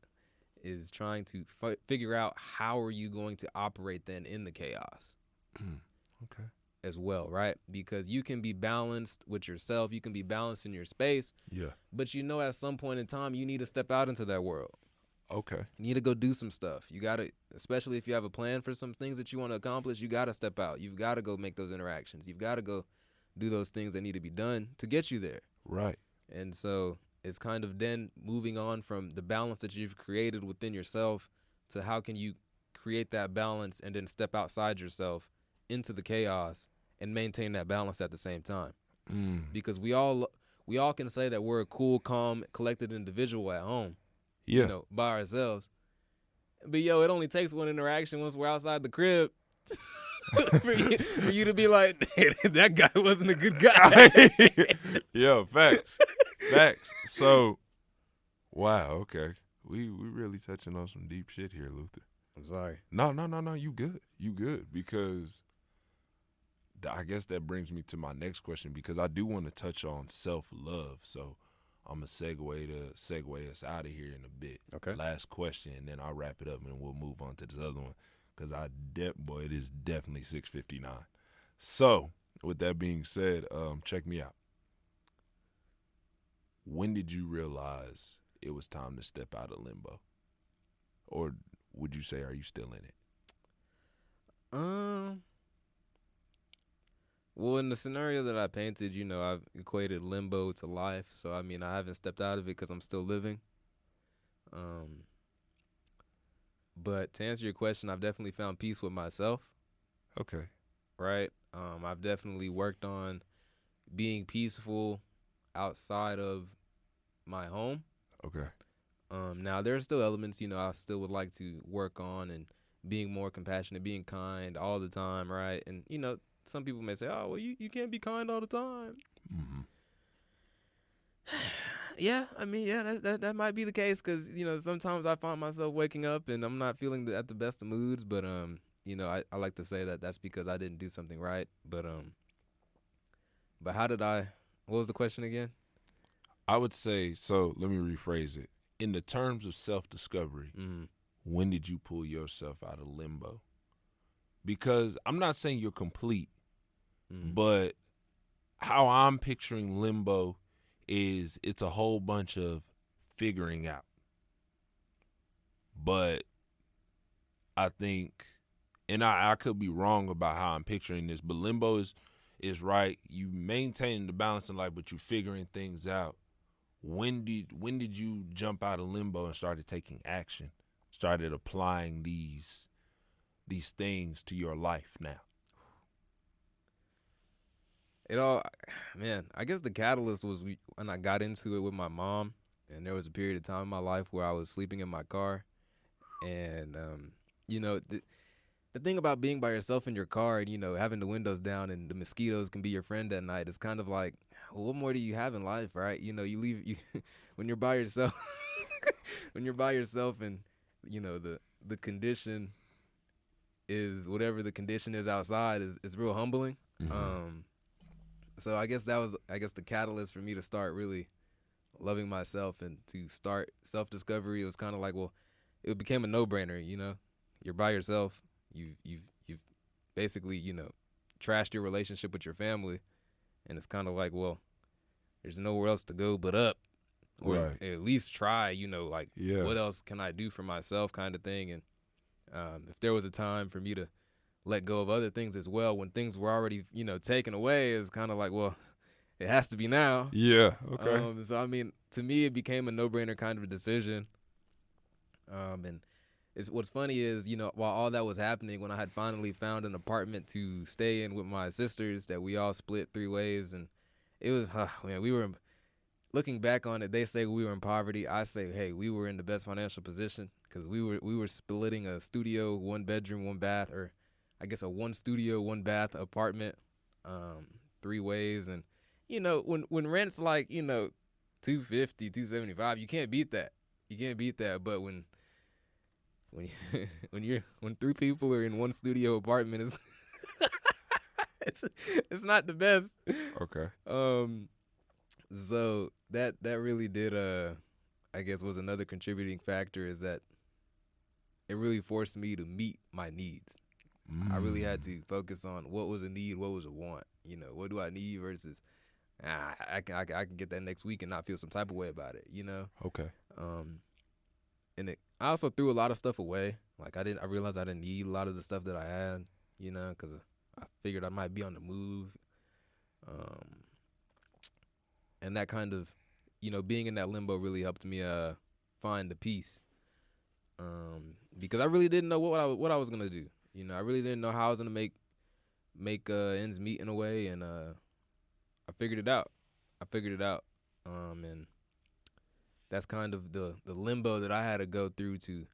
is trying to figure out how are you going to operate then in the chaos. Okay. As well, right? Because you can be balanced with yourself, you can be balanced in your space. Yeah. But at some point in time, you need to step out into that world. Okay. You need to go do some stuff. You got to, especially if you have a plan for some things that you want to accomplish, you got to step out. You've got to go make those interactions. You've got to go do those things that need to be done to get you there. Right. And so it's kind of then moving on from the balance that you've created within yourself to how can you create that balance and then step outside yourself into the chaos and maintain that balance at the same time. Because we all can say that we're a cool, calm, collected individual at home, by ourselves. But it only takes one interaction once we're outside the crib for you to be like, that guy wasn't a good guy. Yo, facts. So, wow, okay. We really touching on some deep shit here, Luther. I'm sorry. No, you good, because I guess that brings me to my next question, because I do want to touch on self-love. So I'm going to segue us out of here in a bit. Okay. Last question, and then I'll wrap it up, and we'll move on to this other one, because it is definitely 6:59. So with that being said, check me out. When did you realize it was time to step out of limbo? Or would you say, are you still in it? Well, in the scenario that I painted, I've equated limbo to life. So, I haven't stepped out of it because I'm still living. But to answer your question, I've definitely found peace with myself. Okay. Right? I've definitely worked on being peaceful outside of my home. Okay. Now, there are still elements, I still would like to work on, and being more compassionate, being kind all the time, right? And, some people may say, oh, well, you can't be kind all the time. Mm-hmm. Yeah, that might be the case, because, sometimes I find myself waking up and I'm not feeling at the best of moods. But, I like to say that that's because I didn't do something right. But what was the question again? I would say, so let me rephrase it. In the terms of self-discovery, when did you pull yourself out of limbo? Because I'm not saying you're complete, but how I'm picturing limbo is it's a whole bunch of figuring out. But I think, and I could be wrong about how I'm picturing this, but limbo is right. You maintaining the balance in life, but you figuring things out. When did you jump out of limbo and started taking action, started applying these things to your life now? I guess the catalyst was when I got into it with my mom, and there was a period of time in my life where I was sleeping in my car, and the thing about being by yourself in your car and having the windows down and the mosquitoes can be your friend at night, it's kind of like, well, what more do you have in life, right? You leave when you're by yourself and the condition is whatever the condition is outside is real humbling. Mm-hmm. So I guess that was the catalyst for me to start really loving myself and to start self-discovery. It was kind of like, well, it became a no-brainer. You're by yourself. You've basically trashed your relationship with your family, and it's kind of like, well, there's nowhere else to go but up, or right. At least try. Yeah. What else can I do for myself, kind of thing. And if there was a time for me to let go of other things as well. When things were already, taken away, it's kind of like, well, it has to be now. Yeah. Okay. So I mean, to me, it became a no-brainer kind of a decision. And what's funny is, while all that was happening, when I had finally found an apartment to stay in with my sisters, that we all split 3 ways, and it was, man, we were. Looking back on it, they say we were in poverty. I say, hey, we were in the best financial position because we were splitting a studio, 1 bedroom, 1 bath, or I guess a 1 studio, 1 bath apartment, 3 ways. And when rent's like $250, $275, you can't beat that. You can't beat that. But when 3 people are in 1 studio apartment, it's not the best. Okay. So that really did, I guess, was another contributing factor, is that it really forced me to meet my needs. I really had to focus on what was a need, what was a want. What do I need versus I can get that next week and not feel some type of way about it. Okay. And I also threw a lot of stuff away. Like I realized I didn't need a lot of the stuff that I had. Because I figured I might be on the move. And that kind of, being in that limbo really helped me find the peace. Because I really didn't know what I was gonna do. I really didn't know how I was gonna make ends meet in a way, and I figured it out. And that's kind of the limbo that I had to go through to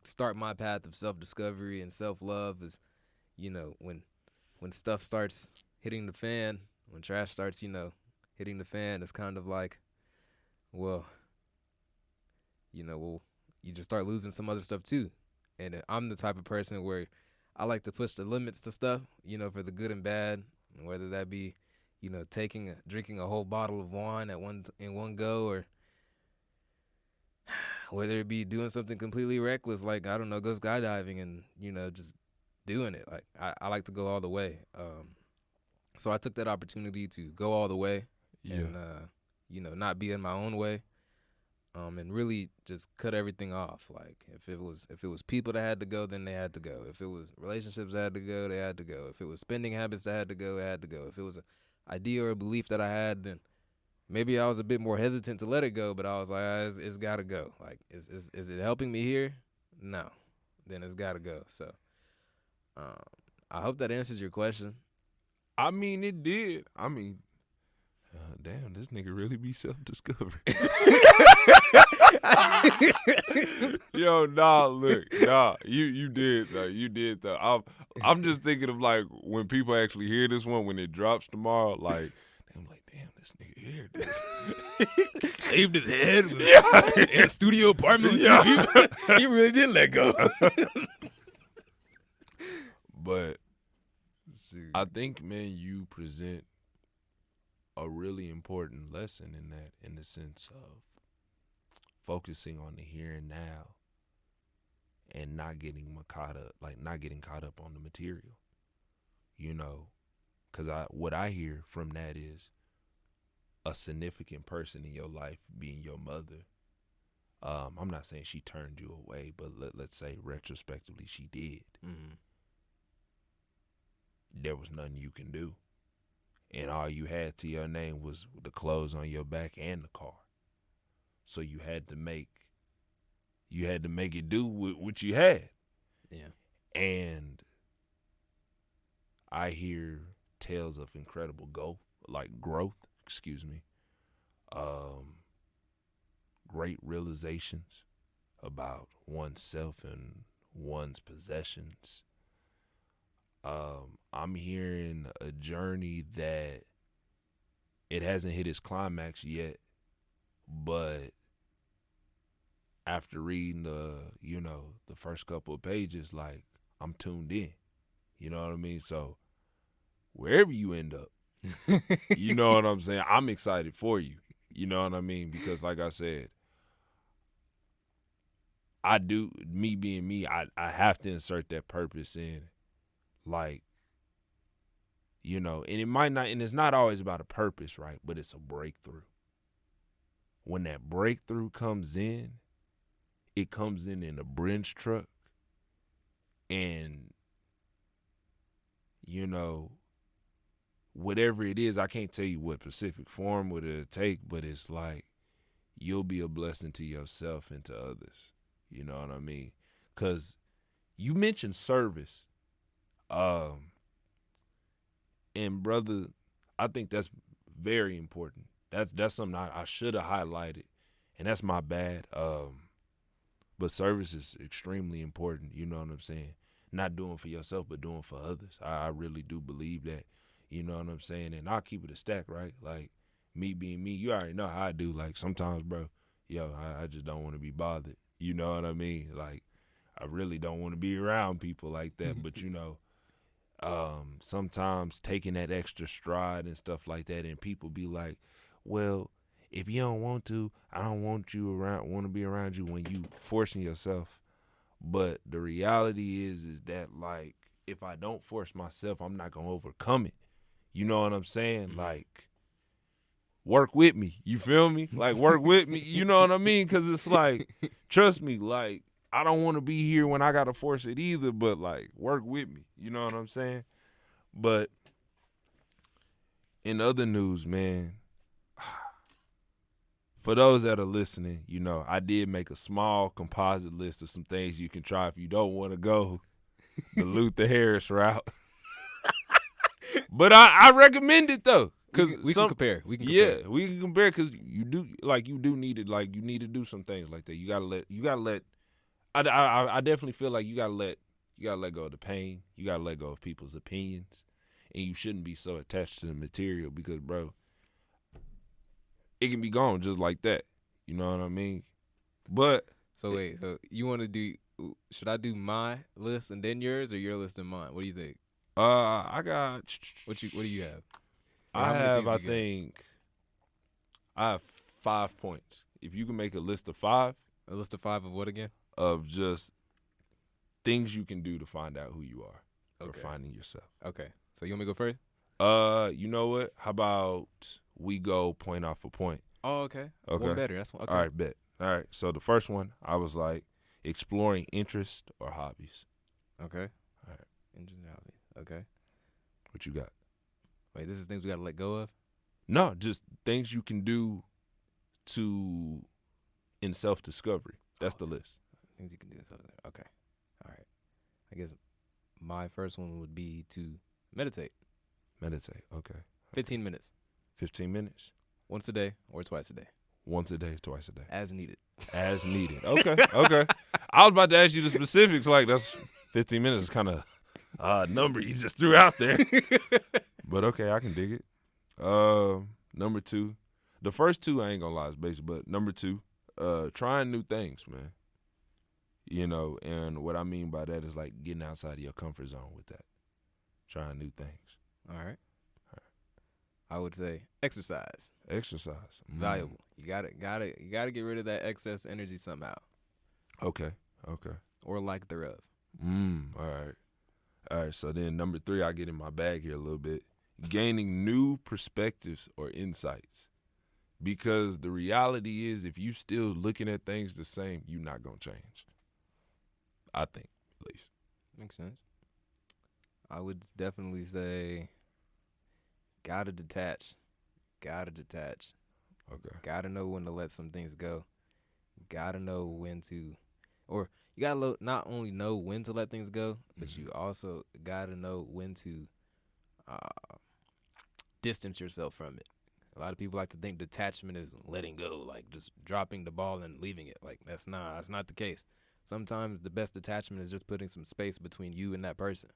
start my path of self-discovery and self-love. Is when stuff starts hitting the fan. When trash starts, hitting the fan, it's kind of like, well, you just start losing some other stuff too. And I'm the type of person where I like to push the limits to stuff, for the good and bad, whether that be, drinking a whole bottle of wine in one go, or whether it be doing something completely reckless, like, I don't know, go skydiving and, just doing it. Like, I like to go all the way. So I took that opportunity to go all the way and, not be in my own way, and really just cut everything off. Like, if it was people that had to go, then they had to go. If it was relationships that had to go, they had to go. If it was spending habits that had to go, they had to go. If it was an idea or a belief that I had, then maybe I was a bit more hesitant to let it go, but I was like, it's got to go. Like, is it helping me here? No. Then it's got to go. So I hope that answers your question. I mean, it did. I mean, damn, this nigga really be self-discovery. Yo, look, you did though. You did though. I'm just thinking of, like, when people actually hear this one, when it drops tomorrow, like, I'm like, damn, this nigga heard this. Shaved his head in a studio apartment. Yeah. He really did let go. But I think, man, you present a really important lesson in the sense of focusing on the here and now and not getting caught up on the material. Because what I hear from that is a significant person in your life being your mother. I'm not saying she turned you away, but let's say retrospectively she did. Mm-hmm. There was nothing you can do. And all you had to your name was the clothes on your back and the car. So you had to make it do what you had. Yeah. And I hear tales of incredible growth, great realizations about oneself and one's possessions. I'm hearing a journey that it hasn't hit its climax yet, but after reading the first couple of pages, like, I'm tuned in. You know what I mean? So wherever you end up, you know what I'm saying? I'm excited for you. You know what I mean? Because, like I said, me being me, I have to insert that purpose in. Like, and it might not, and it's not always about a purpose, right? But it's a breakthrough. When that breakthrough comes in, it comes in a Benz truck, And, you know, whatever it is, I can't tell you what specific form would it take, but it's like you'll be a blessing to yourself and to others. You know what I mean? Because you mentioned service. And brother, I think that's very important. That's something I should have highlighted, and that's my bad. But service is extremely important. You know what I'm saying? Not doing for yourself, but doing for others. I really do believe that. You know what I'm saying? And I'll keep it a stack, right? Like, me being me, you already know how I do. Like, sometimes, bro, I just don't want to be bothered. You know what I mean? Like, I really don't want to be around people like that. But, you know, sometimes taking that extra stride and stuff like that, and people be like, well, if you don't want to, I don't want to be around you when you forcing yourself. But the reality is that, like, if I don't force myself, I'm not going to overcome it. You know what I'm saying? Like, work with me. You feel me? Like, work with me. You know what I mean? Because it's like, trust me, like, I don't want to be here when I got to force it either, but, like, work with me. You know what I'm saying? But in other news, man, for those that are listening, you know, I did make a small composite list of some things you can try if you don't want to go the Luther Harris route. But I recommend it though, because we can compare. We can compare. Yeah, we can compare because you do need it. Like, you need to do some things like that. You gotta let. I definitely feel like you gotta let go of the pain. You gotta let go of people's opinions, and you shouldn't be so attached to the material because, bro, it can be gone just like that. You know what I mean? But so wait, so you want to do? Should I do my list and then yours, or your list and mine? What do you think? I got. What do you have? I have 5 points. If you can make a list of 5. A list of 5 of what again? Of just things you can do to find out who you are, or finding yourself. Okay. So you want me to go first? You know what? How about we go point off a point? Oh, okay. One better. That's one. Okay. All right, bet. All right. So the first one, I was like, exploring interests or hobbies. Okay. All right. Interests and hobbies. Okay. What you got? Wait, this is things we got to let go of? No, just things you can do in self-discovery. That's the list. Things you can do in self-discovery. Okay. All right. I guess my first one would be to meditate. Meditate. Okay. 15 minutes. 15 minutes? Once a day or twice a day? Once a day, twice a day. As needed. As needed. Okay. Okay. I was about to ask you the specifics. Like, that's 15 minutes is kind of number you just threw out there. But okay, I can dig it. Number 2. The first 2, I ain't gonna lie, is basic, but number 2, trying new things, man. You know, and what I mean by that is like getting outside of your comfort zone with that. Trying new things. All right. I would say exercise. Exercise. Valuable. You gotta get rid of that excess energy somehow. Okay. Or lack thereof. All right. So then number 3, I get in my bag here a little bit. Gaining new perspectives or insights. Because the reality is, if you still looking at things the same, you're not gonna change. I think, at least. Makes sense. I would definitely say gotta detach. Okay. Gotta know when to let some things go. Gotta know when to, or you gotta not only know when to let things go, but you also gotta know when to distance yourself from it. A lot of people like to think detachment is letting go, like just dropping the ball and leaving it. Like that's not the case. Sometimes the best detachment is just putting some space between you and that person,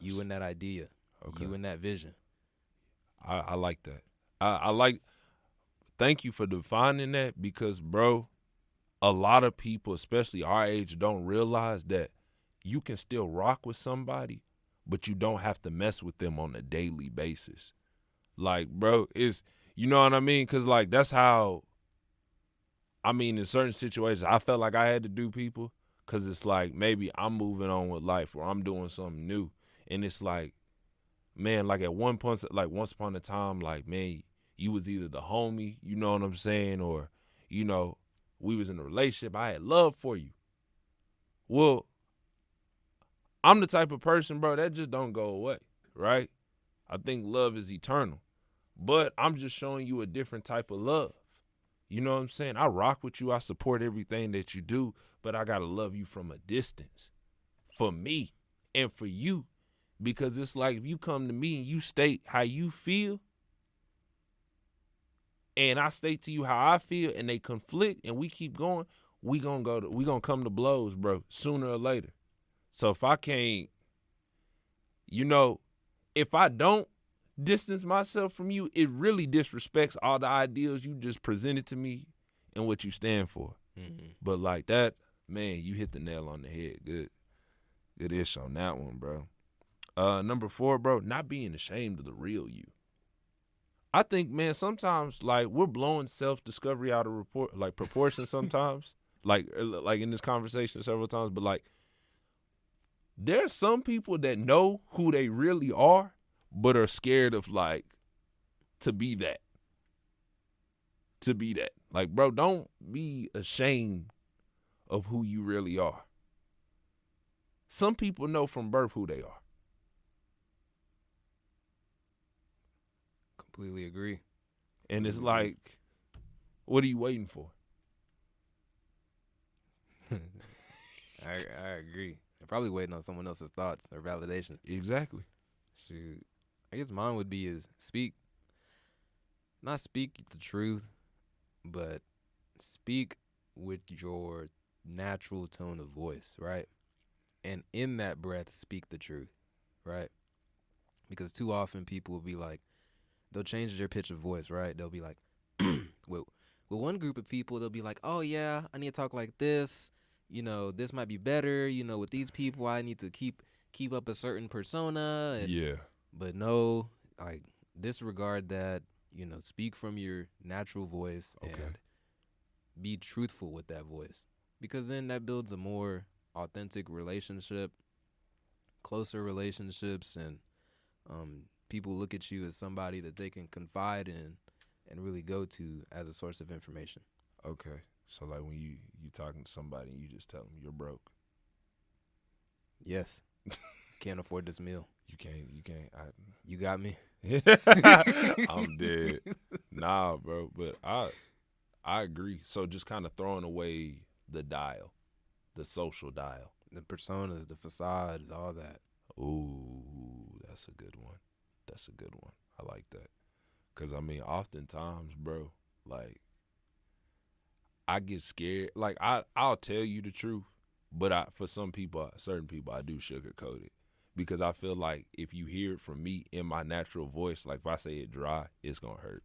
you and that idea, you and that vision. I like that. I like. Thank you for defining that, because, bro, a lot of people, especially our age, don't realize that you can still rock with somebody, but you don't have to mess with them on a daily basis. Like, bro, you know what I mean? Because, like, that's how, I mean, in certain situations, I felt like I had to do people, because it's like maybe I'm moving on with life or I'm doing something new. And it's like, man, like once upon a time, like, man, you was either the homie, you know what I'm saying, or, you know, we was in a relationship. I had love for you. Well, I'm the type of person, bro, that just don't go away, right? I think love is eternal. But I'm just showing you a different type of love. You know what I'm saying? I rock with you. I support everything that you do, but I got to love you from a distance for me and for you. Because it's like if you come to me and you state how you feel and I state to you how I feel and they conflict and we keep going, we gonna come to blows, bro, sooner or later. So if I can't, if I don't distance myself from you, it really disrespects all the ideals you just presented to me and what you stand for. Mm-hmm. But like that, man, you hit the nail on the head. Good ish on that one, bro. Number 4, bro, not being ashamed of the real you. I think, man, sometimes like we're blowing self-discovery out of proportion sometimes, like in this conversation several times. But like, there's some people that know who they really are, but are scared of like to be that. Like, bro, don't be ashamed of who you really are. Some people know from birth who they are. Completely agree. And it's like, what are you waiting for? I agree. They're probably waiting on someone else's thoughts or validation. Exactly. Shoot. I guess mine would be not speak the truth, but speak with your natural tone of voice, right? And in that breath, speak the truth, right? Because too often people will be like, they'll change their pitch of voice, right? They'll be like, with one group of people, they'll be like, oh, yeah, I need to talk like this. This might be better. With these people, I need to keep up a certain persona. Yeah. But no, like, disregard that, speak from your natural voice and be truthful with that voice. Because then that builds a more authentic relationship, closer relationships, and people look at you as somebody that they can confide in and really go to as a source of information. Okay. So like when you talking to somebody and you just tell them you're broke. Yes. Can't afford this meal. You can't. You got me. I'm dead. Nah, bro. But I agree. So just kind of throwing away the dial, the social dial. The personas, the facades, all that. Ooh, that's a good one. I like that. Because, I mean, oftentimes, bro, like, I get scared. Like, I'll tell you the truth, but for certain people, I do sugarcoat it. Because I feel like if you hear it from me in my natural voice, like if I say it dry, it's going to hurt.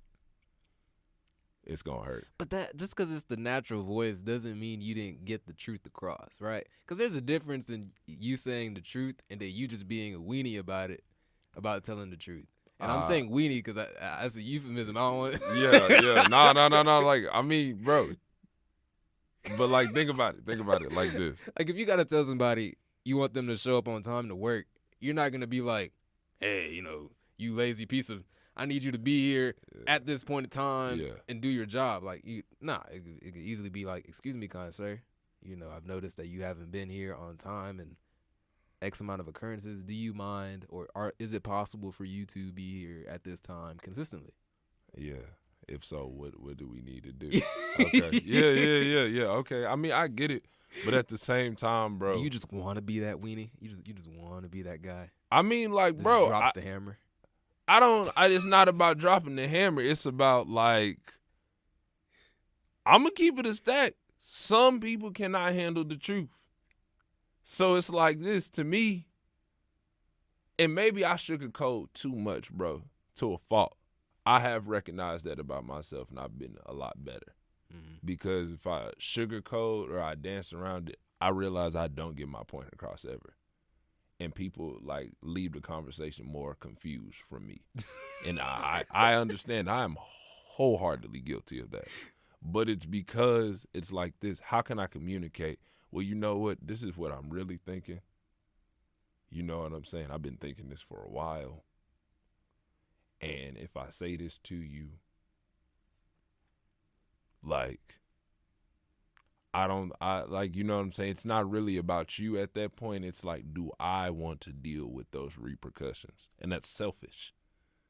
It's going to hurt. But that just because it's the natural voice doesn't mean you didn't get the truth across, right? Because there's a difference in you saying the truth and then you just being a weenie about it, about telling the truth. And I'm saying weenie because that's a euphemism. I don't want Yeah. No. Like, I mean, bro. But, like, think about it like this. Like, if you got to tell somebody you want them to show up on time to work, you're not going to be like, hey, you lazy piece of, I need you to be here at this point in time and do your job. Like, it could easily be like, excuse me, kind sir. I've noticed that you haven't been here on time and X amount of occurrences. Do you mind or is it possible for you to be here at this time consistently? Yeah. If so, what do we need to do? Okay. Yeah. Okay. I mean, I get it. But at the same time, bro. Do you just want to be that weenie? You just want to be that guy? I mean, like, just bro. Drops the hammer. It's not about dropping the hammer. It's about, like, I'm going to keep it a stack. Some people cannot handle the truth. So it's like this to me. And maybe I sugarcoat too much, bro, to a fault. I have recognized that about myself, and I've been a lot better. Mm-hmm. Because if I sugarcoat or I dance around it, I realize I don't get my point across ever. And people, like, leave the conversation more confused from me. And I understand. I am wholeheartedly guilty of that. But it's because it's like this. How can I communicate? Well, you know what? This is what I'm really thinking. You know what I'm saying? I've been thinking this for a while. And if I say this to you, like, I like, you know what I'm saying? It's not really about you at that point. It's like, do I want to deal with those repercussions? And that's selfish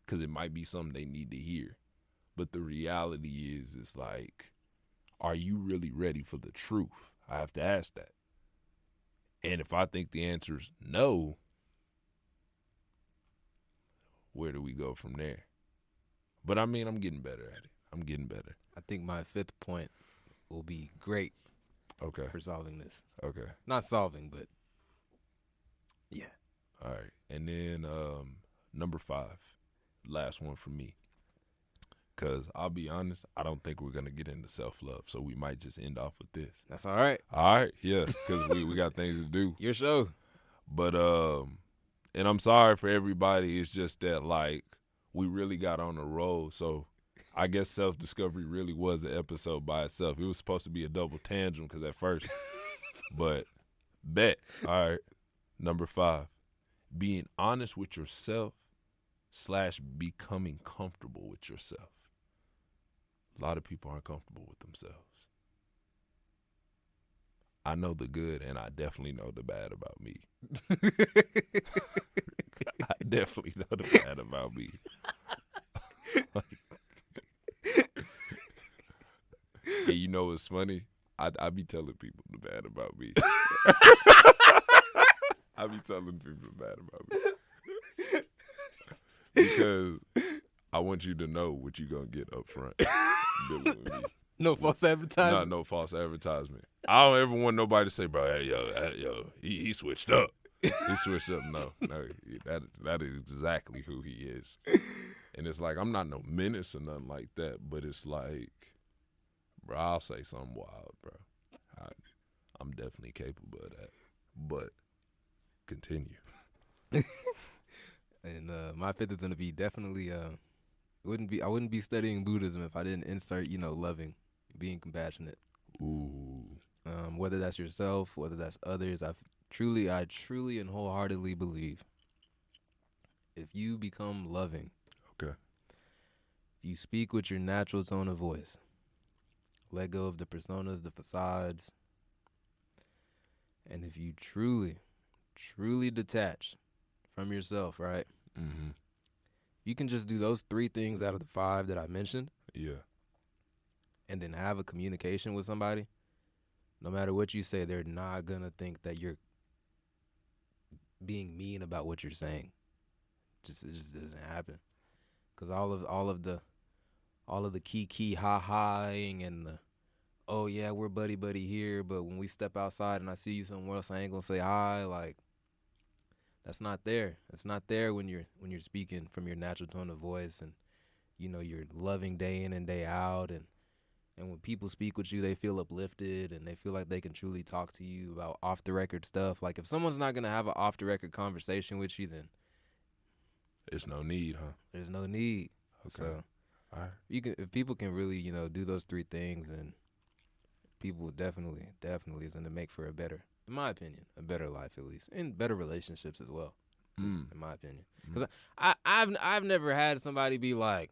because it might be something they need to hear. But the reality is, it's like, are you really ready for the truth? I have to ask that. And if I think the answer is no, where do we go from there? But I mean, I'm getting better at it. I'm getting better. I think my fifth point will be great. Okay. For solving this. Okay. Not solving, but yeah. All right. And then number 5, last one for me. Because I'll be honest, I don't think we're going to get into self-love. So we might just end off with this. That's all right. All right. Yes. Because we got things to do. Your show. But, and I'm sorry for everybody. It's just that, like, we really got on the roll. So I guess self-discovery really was an episode by itself. It was supposed to be a double tantrum because at first, but bet. All right, number 5, being honest with yourself / becoming comfortable with yourself. A lot of people aren't comfortable with themselves. I know the good and I definitely know the bad about me. I definitely know the bad about me. And you know what's funny? I be telling people the bad about me. I be telling people the bad about me. Because I want you to know what you're going to get up front dealing with me. No false advertisement. No false advertisement. I don't ever want nobody to say, bro, hey, yo, he switched up. He switched up. No, that is exactly who he is. And it's like, I'm not no menace or nothing like that, but it's like, bro, I'll say something wild, bro. I'm definitely capable of that. But continue. And my fifth is gonna be definitely I wouldn't be studying Buddhism if I didn't insert, loving, being compassionate. Ooh. Whether that's yourself, whether that's others, I truly and wholeheartedly believe if you become loving, okay, if you speak with your natural tone of voice, let go of the personas, the facades, and if you truly detach from yourself, right? Mm-hmm. You can just do those 3 things out of the 5 that I mentioned. Yeah. And then have a communication with somebody. No matter what you say, they're not going to think that you're being mean about what you're saying. It just doesn't happen. Because all of the key ha-haing and the, oh yeah, we're buddy here, but when we step outside and I see you somewhere else, I ain't gonna say hi. Like, that's not there. It's not there when you're speaking from your natural tone of voice and you're loving day in and day out, and when people speak with you, they feel uplifted and they feel like they can truly talk to you about off the record stuff. Like, if someone's not gonna have an off the record conversation with you, then there's no need, huh? There's no need. Okay. So all right. if people can really, do those 3 things, then people definitely is going to make for a better, in my opinion, a better life, at least, and better relationships as well, in my opinion. Because I've never had somebody be like,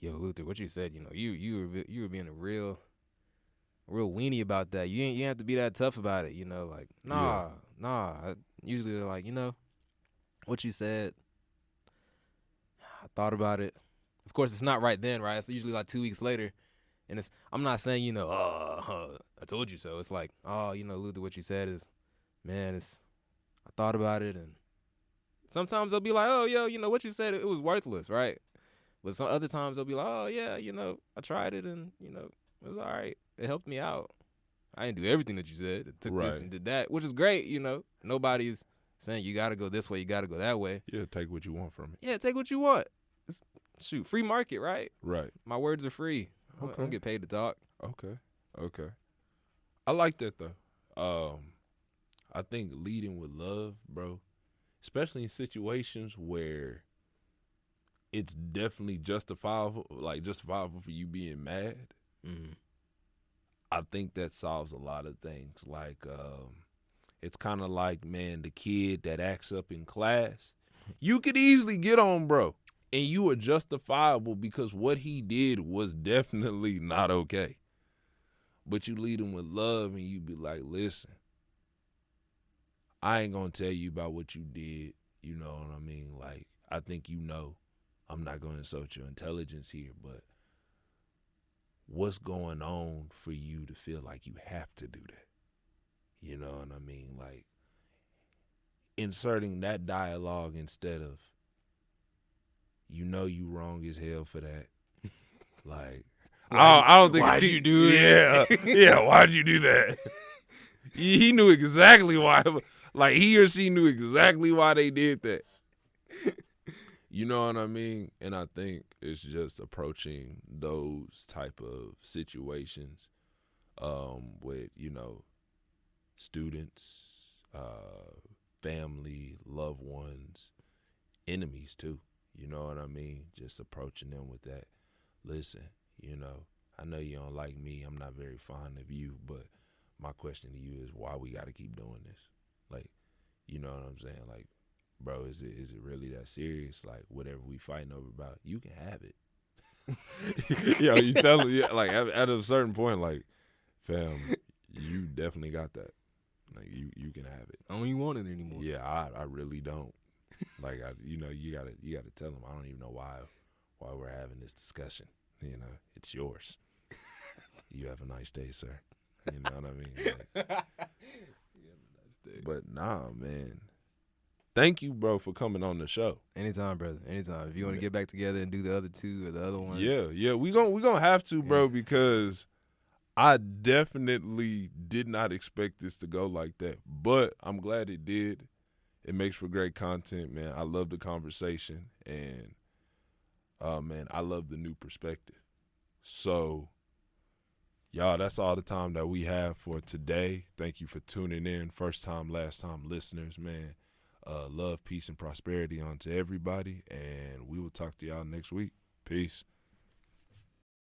yo, Luther, what you said, you were being a real weenie about that. You ain't have to be that tough about it, like, nah. Usually they're like, what you said, I thought about it. Of course, it's not right then, right? It's usually like 2 weeks later. And I'm not saying, I told you so. It's like, Luther, what you said is, man, I thought about it. And sometimes they'll be like, oh, yo, what you said, it was worthless, right? But some other times they'll be like, oh, yeah, I tried it and, it was all right. It helped me out. I didn't do everything that you said. It took this and did that, which is great, Nobody's saying you got to go this way, you got to go that way. Yeah, take what you want from it. Yeah, take what you want. Shoot, free market, right? Right. My words are free. Okay. I don't get paid to talk. Okay. I like that, though. I think leading with love, bro, especially in situations where it's definitely justifiable for you being mad. Mm-hmm. I think that solves a lot of things. Like, it's kind of like, man, the kid that acts up in class, you could easily get on, bro. And you are justifiable because what he did was definitely not okay. But you lead them with love and you be like, listen, I ain't going to tell you about what you did. You know what I mean? Like, I think you know I'm not going to insult your intelligence here, but what's going on for you to feel like you have to do that? You know what I mean? Like, inserting that dialogue instead of, you know you wrong as hell for that. Like, I don't think why'd you do it? Yeah, why'd you do that? He knew exactly why. Like, he or she knew exactly why they did that. You know what I mean? And I think it's just approaching those type of situations with, you know, students, family, loved ones, enemies too. You know what I mean? Just approaching them with that. Listen, you know, I know you don't like me. I'm not very fond of you, but my question to you is why we got to keep doing this? Like, you know what I'm saying? Like, bro, is it really that serious? Like, whatever we fighting over about, you can have it. Yo, you tell them, yeah, like, at a certain point, like, fam, you definitely got that. Like, you can have it. I don't even want it anymore. Yeah, I really don't. Like, you know, you gotta tell them. I don't even know why we're having this discussion. You know, it's yours. You have a nice day, sir. You know what I mean? Like, but nah, man. Thank you, bro, for coming on the show. Anytime, brother. Anytime. If you want to get back together and do the other two or the other one. Yeah. We gonna have to, bro, because I definitely did not expect this to go like that. But I'm glad it did. It makes for great content, man. I love the conversation, and man, I love the new perspective. So, y'all, that's all the time that we have for today. Thank you for tuning in. First time, last time listeners, man. Love, peace, and prosperity onto everybody, and we will talk to y'all next week. Peace.